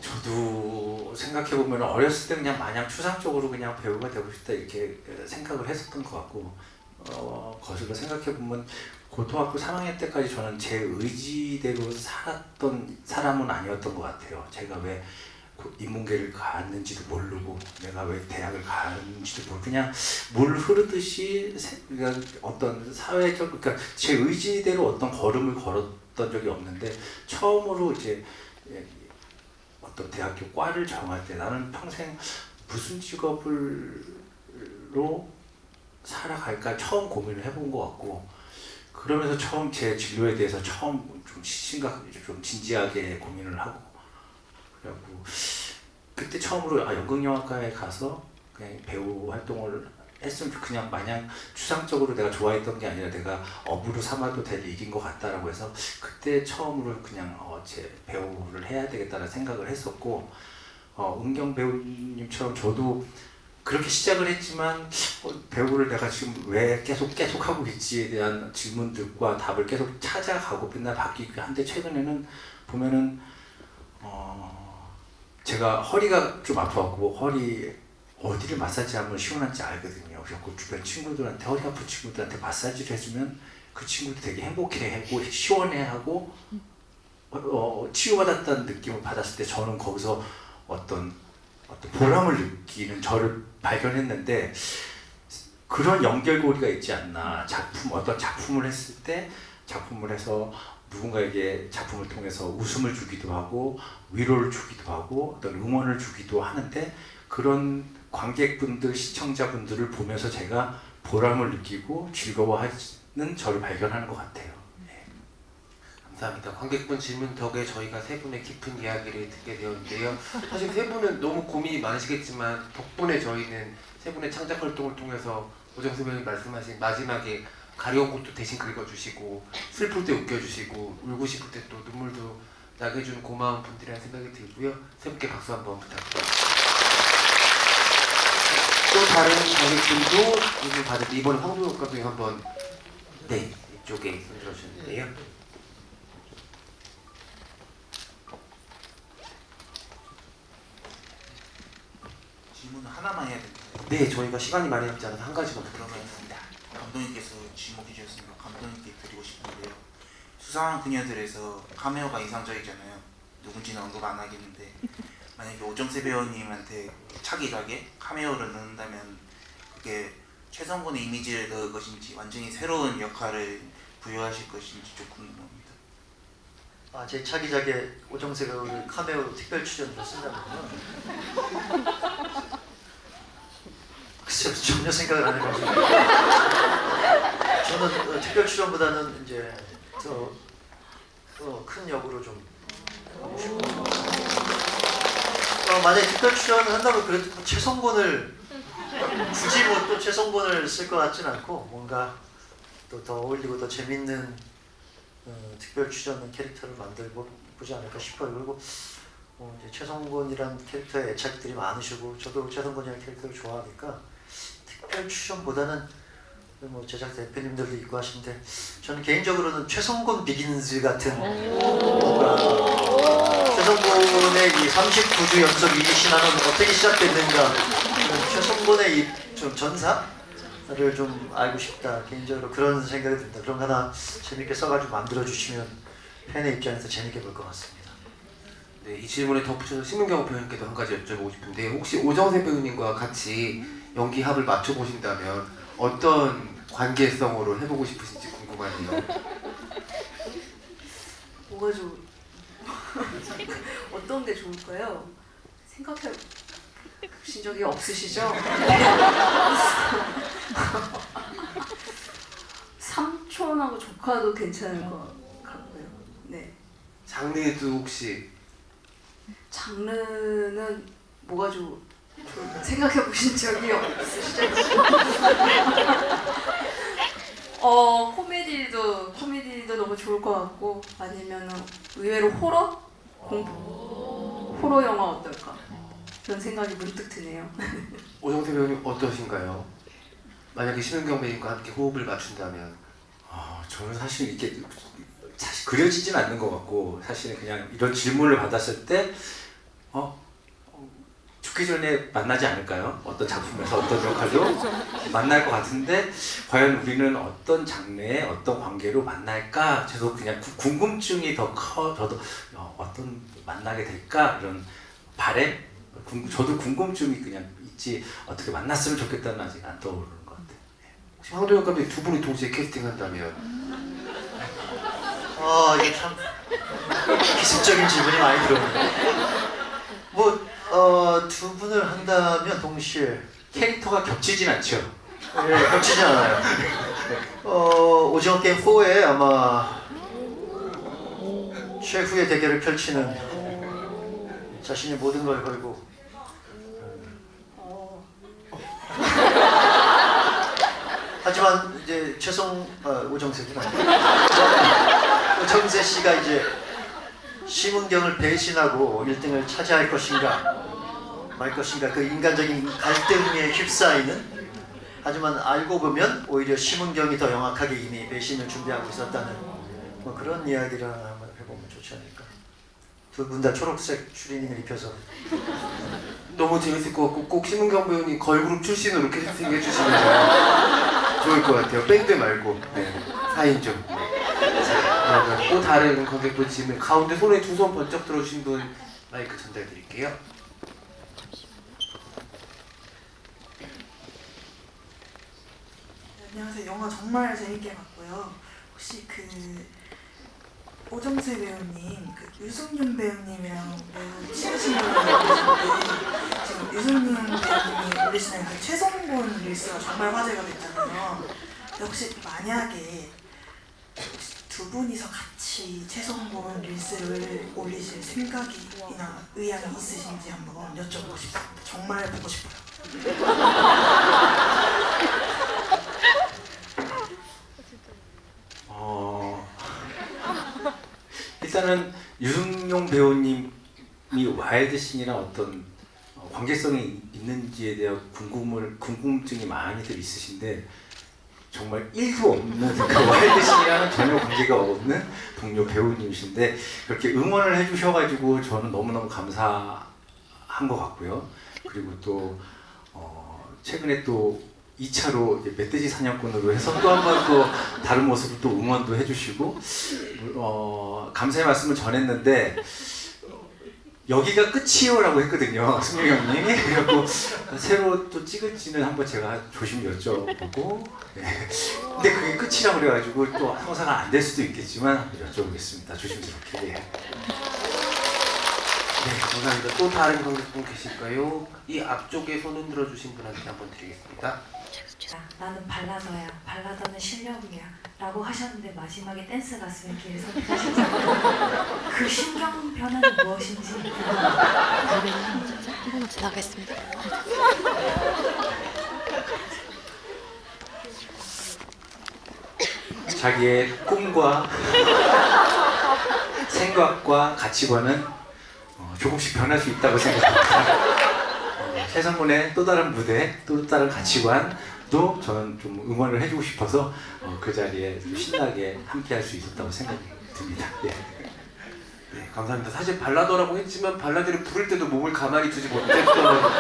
저도 생각해보면 어렸을 때 그냥 마냥 추상적으로 그냥 배우가 되고 싶다 이렇게 생각을 했었던 것 같고 거슬러 생각해보면 고등학교 3학년 때까지 저는 제 의지대로 살았던 사람은 아니었던 것 같아요. 제가 왜 인문계를 갔는지도 모르고 내가 왜 대학을 갔는지도 모르고 그냥 물 흐르듯이 그러니까 어떤 사회적 그러니까 제 의지대로 어떤 걸음을 걸었던 적이 없는데 처음으로 이제 어떤 대학교 과를 정할 때 나는 평생 무슨 직업으로 살아갈까 처음 고민을 해본 것 같고 그러면서 처음 제 진로에 대해서 처음 좀 좀 진지하게 고민을 하고 그래갖고 그때 처음으로 연극영화과에 가서 그냥 배우 활동을 했으면 그냥 마냥 추상적으로 내가 좋아했던 게 아니라 내가 업으로 삼아도 될 일인 것 같다라고 해서 그때 처음으로 그냥 제 배우를 해야 되겠다는 생각을 했었고 은경 배우님처럼 저도 그렇게 시작을 했지만 배우를 내가 지금 왜 계속 하고 있지에 대한 질문들과 답을 계속 찾아가고 맨날 바뀌고 한데 최근에는 보면은 제가 허리가 좀 아파갖고 허리 어디를 마사지하면 시원한지 알거든요. 그래서 주변 친구들한테 허리 아픈 친구들한테 마사지를 해주면 그 친구들 되게 행복해하고 시원해하고 치유받았다는 느낌을 받았을 때 저는 거기서 어떤 보람을 느끼는 저를 발견했는데 그런 연결고리가 있지 않나. 어떤 작품을 했을 때 작품을 해서 누군가에게 작품을 통해서 웃음을 주기도 하고 위로를 주기도 하고 어떤 응원을 주기도 하는데 그런 관객분들, 시청자분들을 보면서 제가 보람을 느끼고 즐거워하는 저를 발견하는 것 같아요. 감사합니다. 관객분 질문 덕에 저희가 세 분의 깊은 이야기를 듣게 되었는데요. 사실 세 분은 너무 고민이 많으시겠지만 덕분에 저희는 세 분의 창작 활동을 통해서 오정수 배우님 말씀하신 마지막에 가려운 곳도 대신 긁어주시고 슬플 때 웃겨주시고 울고 싶을 때 또 눈물도 나게 해주는 고마운 분들이라는 생각이 들고요. 세 분께 박수 한번 부탁드립니다. 또 다른 관객분도 질문 받을 때 이번에 황동혁 감독님 한번 이쪽에 손들어 주셨는데요. 질문을 하나만 해야 됩니다. 네, 저희가 시간이 많이 남지 않아서 한 가지만 그러면 부탁드리겠습니다. 감독님께서 지목해 주셨으니까 감독님께 드리고 싶은데요. 수상한 그녀들에서 카메오가 인상적이잖아요. 누군지는 언급 안 하겠는데 만약에 오정세 배우님한테 차기작에 카메오를 넣는다면 그게 최성곤의 이미지를 넣을 것인지 완전히 새로운 역할을 부여하실 것인지 좀 궁금합니다. 제 차기작에 오정세 배우를 카메오로 특별 출연으로 쓴다면요? 글쎄요, 전혀 생각을 안 해가지고 저는 특별 출연보다는 이제 큰 역으로 좀 하고 싶어요. 만약에 특별 출연을 한다면 그래도 뭐 최성곤을 굳이 뭐 또 최성곤을 쓸 것 같진 않고 뭔가 또 더 어울리고 더 재밌는 특별 출연 캐릭터를 만들고 보지 않을까 싶어요. 그리고 이제 최성곤이란 캐릭터에 애착들이 많으시고 저도 최성곤이라는 캐릭터를 좋아하니까 특별 출연보다는 뭐 제작 대표님들도 있고 하신데 저는 개인적으로는 최성곤 비긴즈 같은 뭔가 최성곤의 이 39주 연속 이신화는 어떻게 시작됐는가 최성곤의 이 좀 전사를 좀 알고 싶다 개인적으로 그런 생각이 듭니다. 그런 거 하나 재밌게 써가지고 만들어주시면 팬의 입장에서 재밌게 볼 것 같습니다. 네, 이 질문에 덧붙여서 심은경 배우님께도 한 가지 여쭤보고 싶은데 혹시 오정세 배우님과 같이 연기 합을 맞춰보신다면 어떤 관계성으로 해보고 싶으신지 궁금하네요. 뭐가 좋 어떤 게 좋을까요? 생각해 보신 적이 없으시죠? 삼촌하고 조카도 괜찮을 것 같고요. 네. 장르도 혹시 장르는 뭐가 생각해 보신 적이 없으시죠? 코미디도 너무 좋을 것 같고 아니면은 의외로 호러 영화 어떨까 그런 생각이 문득 드네요. 오정세 배우님 어떠신가요? 만약에 심은경 배우님과 함께 호흡을 맞춘다면 저는 사실 이렇게 사실 그려지진 않는 것 같고 사실은 그냥 이런 질문을 받았을 때 죽기 전에 만나지 않을까요? 어떤 작품에서 어떤 역할로 만날 것 같은데 과연 우리는 어떤 장르의 어떤 관계로 만날까? 저도 그냥 궁금증이 더 커. 저도 어떤 만나게 될까? 이런 바람? 저도 궁금증이 그냥 있지 어떻게 만났으면 좋겠다는 아직 안 떠오르는 것 같아요. 혹시 황도현 감독님 두 분이 동시에 캐스팅한다면 이게 참 기습적인 질문이 많이 들어오네요. 두 분을 한다면 동시에 캐릭터가 겹치진 않죠. 예, 겹치지 않아요. 오징어 게임 4에 아마 최후의 대결을 펼치는 자신의 모든 걸 걸고 하지만 이제 오정세구나. 오정세 씨가 이제 심은경을 배신하고 1등을 차지할 것인가 말 것인가 그 인간적인 갈등에 휩싸이는 하지만 알고 보면 오히려 심은경이 더 영악하게 이미 배신을 준비하고 있었다는 뭐 그런 이야기를 하나 한번 해보면 좋지 않을까. 두 분 다 초록색 추리닝을 입혀서 너무 재밌을 것 같고 꼭 심은경 배우님 걸그룹 출신으로 캐스팅 해주시면 좋을 것 같아요. 밴드 말고 4인조. 그러면 또 다른 관객분 질문 가운데 손에 두 손 번쩍 들어주신 분 마이크 전달 드릴게요. 안녕하세요. 영화 정말 재밌게 봤고요. 혹시 오정세 배우님, 유승윤 배우님이랑 매우 친하신 걸로 알고 있는데 지금 유승윤 배우님이 올리시는 최성곤 릴스가 정말 화제가 됐잖아요. 근데 혹시 만약에 두 분이서 같이 최성곤 릴스를 올리실 생각이나 의향이 있으신지 한번 여쭤보고 싶습니다. 정말 보고 싶어요. 일단은 유승용 배우님이 와일드씬이나 어떤 관계성이 있는지에 대한 궁금증이 많이들 있으신데 정말 1도 없는 그 와일드씬이랑은 전혀 관계가 없는 동료 배우님이신데 그렇게 응원을 해주셔가지고 저는 너무너무 감사한 것 같고요. 그리고 또 최근에 또 2차로 멧돼지 사냥꾼으로 해서 또 한 번 또 다른 모습을 또 응원도 해주시고 감사의 말씀을 전했는데 여기가 끝이요라고 했거든요, 승용 형님이. 그래갖고 새로 또 찍을지는 한번 제가 조심히 여쭤보고 근데 그게 끝이라고 그래가지고 또 형사가 안 될 수도 있겠지만 여쭤보겠습니다, 조심스럽게. 네, 감사합니다. 또 다른 관객분 계실까요? 이 앞쪽에 손 흔들어 주신 분한테 한번 드리겠습니다. 나는 발라더야. 발라더는 실력이야. 라고 하셨는데 마지막에 댄스 가수의 길을 선택하셨잖아요. 그 심경 변화는 무엇인지 한번 지나가겠습니다. 자기의 꿈과 생각과 가치관은 조금씩 변할 수 있다고 생각합니다. 최성군의 또 다른 무대, 또 다른 가치관도 저는 좀 응원을 해주고 싶어서 그 자리에 좀 신나게 함께할 수 있었다고 생각이 듭니다. 예. 네, 감사합니다. 사실 발라더라고 했지만 발라드를 부를 때도 몸을 가만히 두지 못했던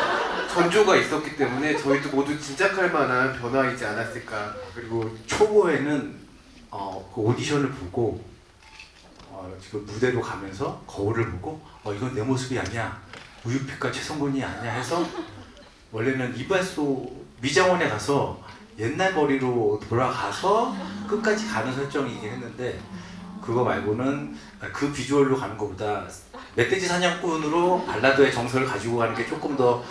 전조가 있었기 때문에 저희도 모두 짐작할 만한 변화이지 않았을까. 그리고 초보에는 그 오디션을 보고 지금 무대로 가면서 거울을 보고 이건 내 모습이 아니야, 우유빛과 최성곤이 아니야 해서 원래는 이발소 미장원에 가서 옛날 머리로 돌아가서 끝까지 가는 설정이긴 했는데 그거 말고는 그 비주얼로 가는 것보다 멧돼지 사냥꾼으로 발라드의 정서를 가지고 가는 게 조금 더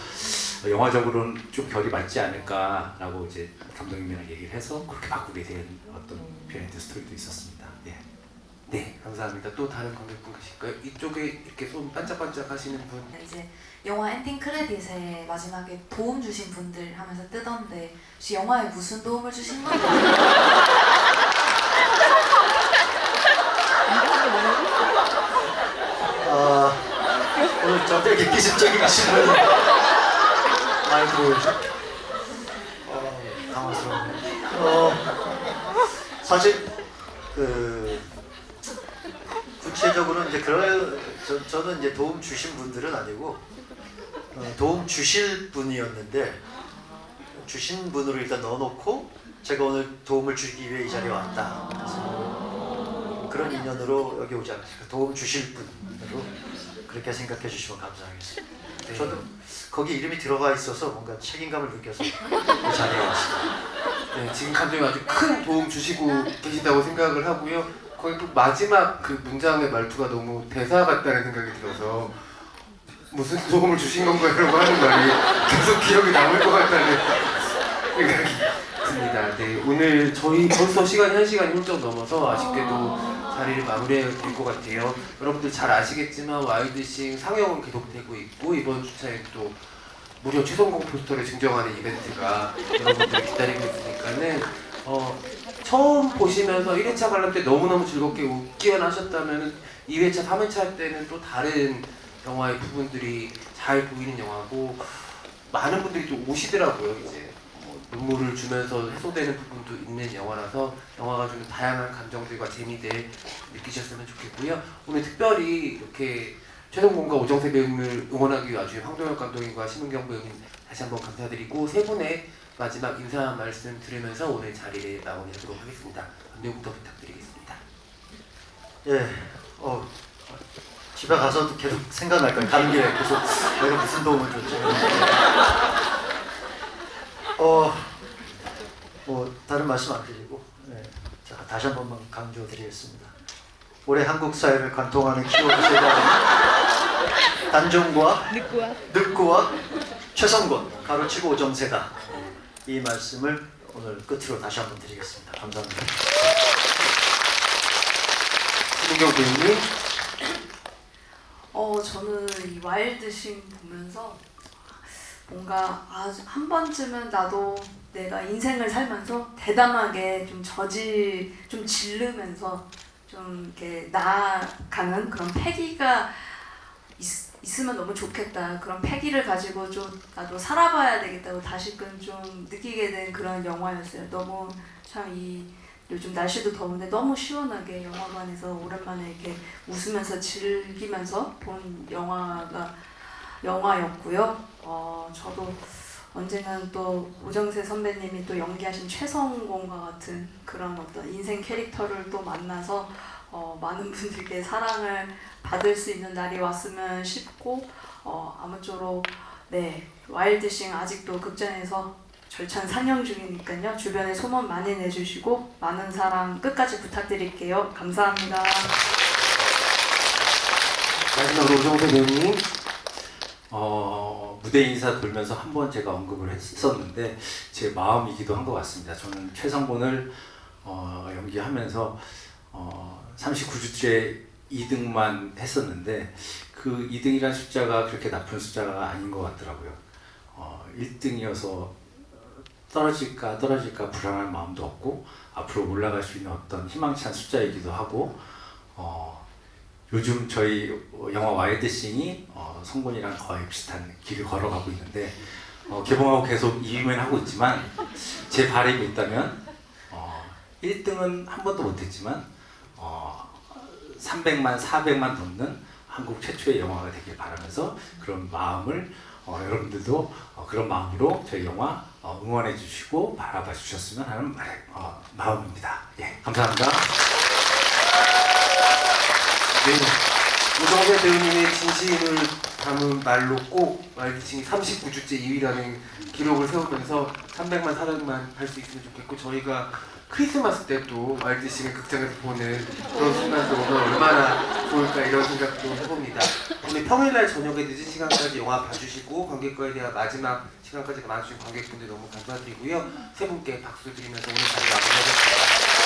영화적으로는 좀 결이 맞지 않을까라고 이제 감독님이랑 얘기를 해서 그렇게 바꾸게 된 어떤 비하인드 스토리도 있었습니다. 예. 네, 감사합니다. 또 다른 관객분 계실까요? 이쪽에 이렇게 손 반짝반짝 하시는 분. 이제 영화 엔딩 크레딧에 마지막에 도움 주신 분들 하면서 뜨던데 혹시 영화에 무슨 도움을 주신 건가요? 오늘 저 되게 기습적이신 분이 아이고 당황스러워. 사실 그 구체적으로는 이제 저는 이제 도움 주신 분들은 아니고 도움 주실 분이었는데 주신 분으로 일단 넣어놓고 제가 오늘 도움을 주기 위해 이 자리에 왔다. 그래서 그런 인연으로 여기 오지 않았을까. 도움 주실 분으로 그렇게 생각해 주시면 감사하겠습니다. 네. 저도 거기 이름이 들어가 있어서 뭔가 책임감을 느껴서 이 자리에 왔습니다. 네, 지금 감독님 아주 큰 도움 주시고 계시다고 생각을 하고요. 거의 또 마지막 그 문장의 말투가 너무 대사 같다는 생각이 들어서 무슨 도움을 주신 건가요? 라고 하는 말이 계속 기억에 남을 것 같다는 생각이 듭니다. 네, 오늘 저희 벌써 시간이 1시간이 훌쩍 넘어서 아쉽게도 자리를 마무리해야 될 것 같아요. 여러분들 잘 아시겠지만 와일드싱 상영은 계속되고 있고 이번 주차에 또 무려 최성공 포스터를 증정하는 이벤트가 여러분들 기다리고 있으니까는 처음 보시면서 1회차 관람 때 너무너무 즐겁게 웃기만 하셨다면 2회차, 3회차 할 때는 또 다른 영화의 부분들이 잘 보이는 영화고 많은 분들이 또 오시더라고요. 이제 눈물을 주면서 해소되는 부분도 있는 영화라서 영화가 주는 다양한 감정들과 재미들 느끼셨으면 좋겠고요. 오늘 특별히 이렇게 최성곤과 오정세 배우님을 응원하기 위해 와주신 황동혁 감독님과 심은경 배우님 다시 한번 감사드리고 세 분의 마지막 인사 말씀 들으면서 오늘 자리를 마무리하도록 하겠습니다. 감독님부터 부탁드리겠습니다. 예, 집에 가서도 계속 생각날 거예요. 가는 길에 계속 내가 무슨 도움을 줬지. 뭐 다른 말씀 안 드리고 자, 다시 한 번만 강조드리겠습니다. 올해 한국 사회를 관통하는 키워드 세가 단종과 늑구와 최성곤 가로치고 오정세다. 이 말씀을 오늘 끝으로 다시 한 번 드리겠습니다. 감사합니다. 심은경 배우님. 저는 이 와일드싱 보면서 뭔가 한 번쯤은 나도 내가 인생을 살면서 대담하게 좀 질르면서 좀 이렇게 나아가는 그런 패기가 있으면 너무 좋겠다. 그런 패기를 가지고 좀 나도 살아봐야 되겠다고 다시금 좀 느끼게 된 그런 영화였어요. 너무 참 요즘 날씨도 더운데 너무 시원하게 영화관에서 오랜만에 이렇게 웃으면서 즐기면서 본 영화였고요. 저도 언젠가는 또 오정세 선배님이 또 연기하신 최성곤과 같은 그런 어떤 인생 캐릭터를 또 만나서 많은 분들께 사랑을 받을 수 있는 날이 왔으면 싶고 아무쪼록 와일드싱 아직도 극장에서 절찬 상영 중이니까요. 주변에 소문 많이 내주시고 많은 사랑 끝까지 부탁드릴게요. 감사합니다. 마지막으로 오정세 배우님. 무대 인사 돌면서 한 번 제가 언급을 했었는데 제 마음이기도 한 것 같습니다. 저는 최성곤을 연기하면서 39주째 2등만 했었는데 그 2등이라는 숫자가 그렇게 나쁜 숫자가 아닌 것 같더라고요. 1등이어서 떨어질까 불안한 마음도 없고 앞으로 올라갈 수 있는 어떤 희망찬 숫자이기도 하고 요즘 저희 영화 와일드싱이 성곤이랑 거의 비슷한 길을 걸어가고 있는데 개봉하고 계속 2위만 하고 있지만 제 바람이 있다면 1등은 한 번도 못했지만 300만, 400만 넘는 한국 최초의 영화가 되길 바라면서 그런 마음을 여러분들도 그런 마음으로 저희 영화 응원해 주시고 바라봐 주셨으면 하는 마음입니다. 예, 감사합니다. 네, 오정세 배우님의 진심을 담은 말로 꼭 와일드싱이 39주째 2위라는 기록을 세우면서 300만, 400만 할 수 있으면 좋겠고 저희가 크리스마스 때 또 와일드싱을 극장에서 보는 그런 순간도 오면 얼마나 좋을까 이런 생각도 해봅니다. 오늘 평일날 저녁에 늦은 시간까지 영화 봐주시고 관객과에 대한 마지막 시간까지 나와주신 관객분들 너무 감사드리고요. 세 분께 박수 드리면서 오늘 자리 마무리하겠습니다.